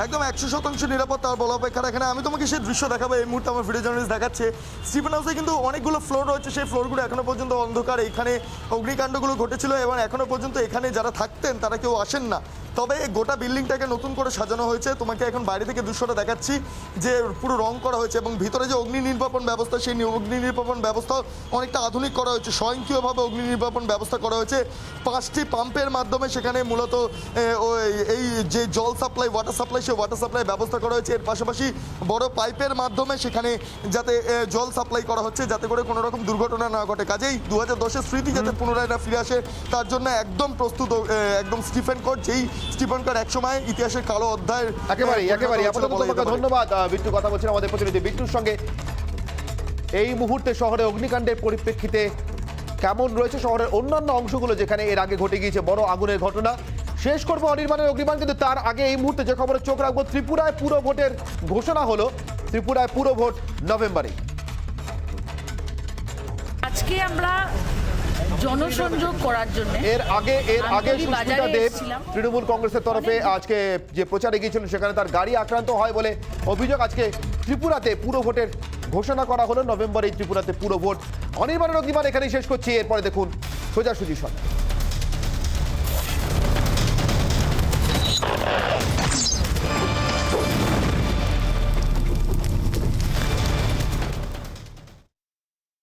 একদম 100% নিরাপদ, তার বলা অপেক্ষা রাখে না। আমি তোমাকে সেই দৃশ্য দেখাবো, এই মুহূর্তে আমার ভিডিও জার্নালিস্ট দেখাচ্ছে। স্টিফেন হাউসে কিন্তু অনেকগুলো ফ্লোর রয়েছে, সেই ফ্লোরগুলো এখনো পর্যন্ত অন্ধকার। এখানে অগ্নিকাণ্ডগুলো ঘটেছিল এবং এখনো পর্যন্ত এখানে যারা থাকতেন তারা কেউ আসেন না। তবে গোটা বিল্ডিংটাকে নতুন করে সাজানো হয়েছে। তোমাকে এখন বাইরে থেকে দৃশ্যটা দেখাচ্ছি, যে পুরো রং করা হয়েছে এবং ভিতরে যে অগ্নি নির্বাপন ব্যবস্থা, সেই অগ্নি নির্বাপন ব্যবস্থা অনেকটা আধুনিক করা হয়েছে। স্বয়ংক্রিয়ভাবে অগ্নি নির্বাপন ব্যবস্থা করা হয়েছে 5টি পাম্পের মাধ্যমে। সেখানে মূলত এই যে জল সাপ্লাই, ওয়াটার সাপ্লাই, সেই ওয়াটার সাপ্লাই ব্যবস্থা করা হয়েছে। এর পাশাপাশি বড় পাইপের মাধ্যমে সেখানে যাতে জল সাপ্লাই করা হচ্ছে, যাতে করে কোনো রকম দুর্ঘটনা না ঘটে। কাজেই 2010-এর স্মৃতি যাতে পুনরায় না ফিরে আসে, তার জন্য একদম প্রস্তুত একদম স্টিফেন কোড, যেই স্টিফেন কোড একসময় ইতিহাসের কালো অধ্যায়ের একেবারেই। আপাতত তোমাকে ধন্যবাদ বিট্টু। কথা বলছিলাম আমাদের প্রতিনিধি বিট্টুর সঙ্গে। এই মুহূর্তে শহরে অগ্নিকাণ্ডের পরিপ্রেক্ষিতে কেমন রয়েছে শহরের অন্যান্য অংশগুলো, যেখানে এর আগে ঘটে গিয়েছে বড় আগুনের ঘটনা। শেষ করবো অনির্বাণের অগ্নিবাণ, কিন্তু তার আগে এই মুহূর্তে যে খবরে চোখ রাখবো, ত্রিপুরায় পুরো ভোটের ঘোষণা হলো। ত্রিপুরায় পুরো ভোট নভেম্বরে। আজকে আমরা জনসংযোগ করার জন্য এর আগে সুস্মিতা দেব তৃণমূল কংগ্রেসের তরফে আজকে যে প্রচারে গিয়েছিলেন, সেখানে তার গাড়ি আক্রান্ত হয় বলে অভিযোগ। আজকে ত্রিপুরাতে পুরো ভোটের ঘোষণা করা হলো। নভেম্বরে ত্রিপুরাতে পুরো ভোট। অনির্বাণের অগ্নিবাণ এখানেই শেষ করছি। এরপরে দেখুন সোজাসুজি সব।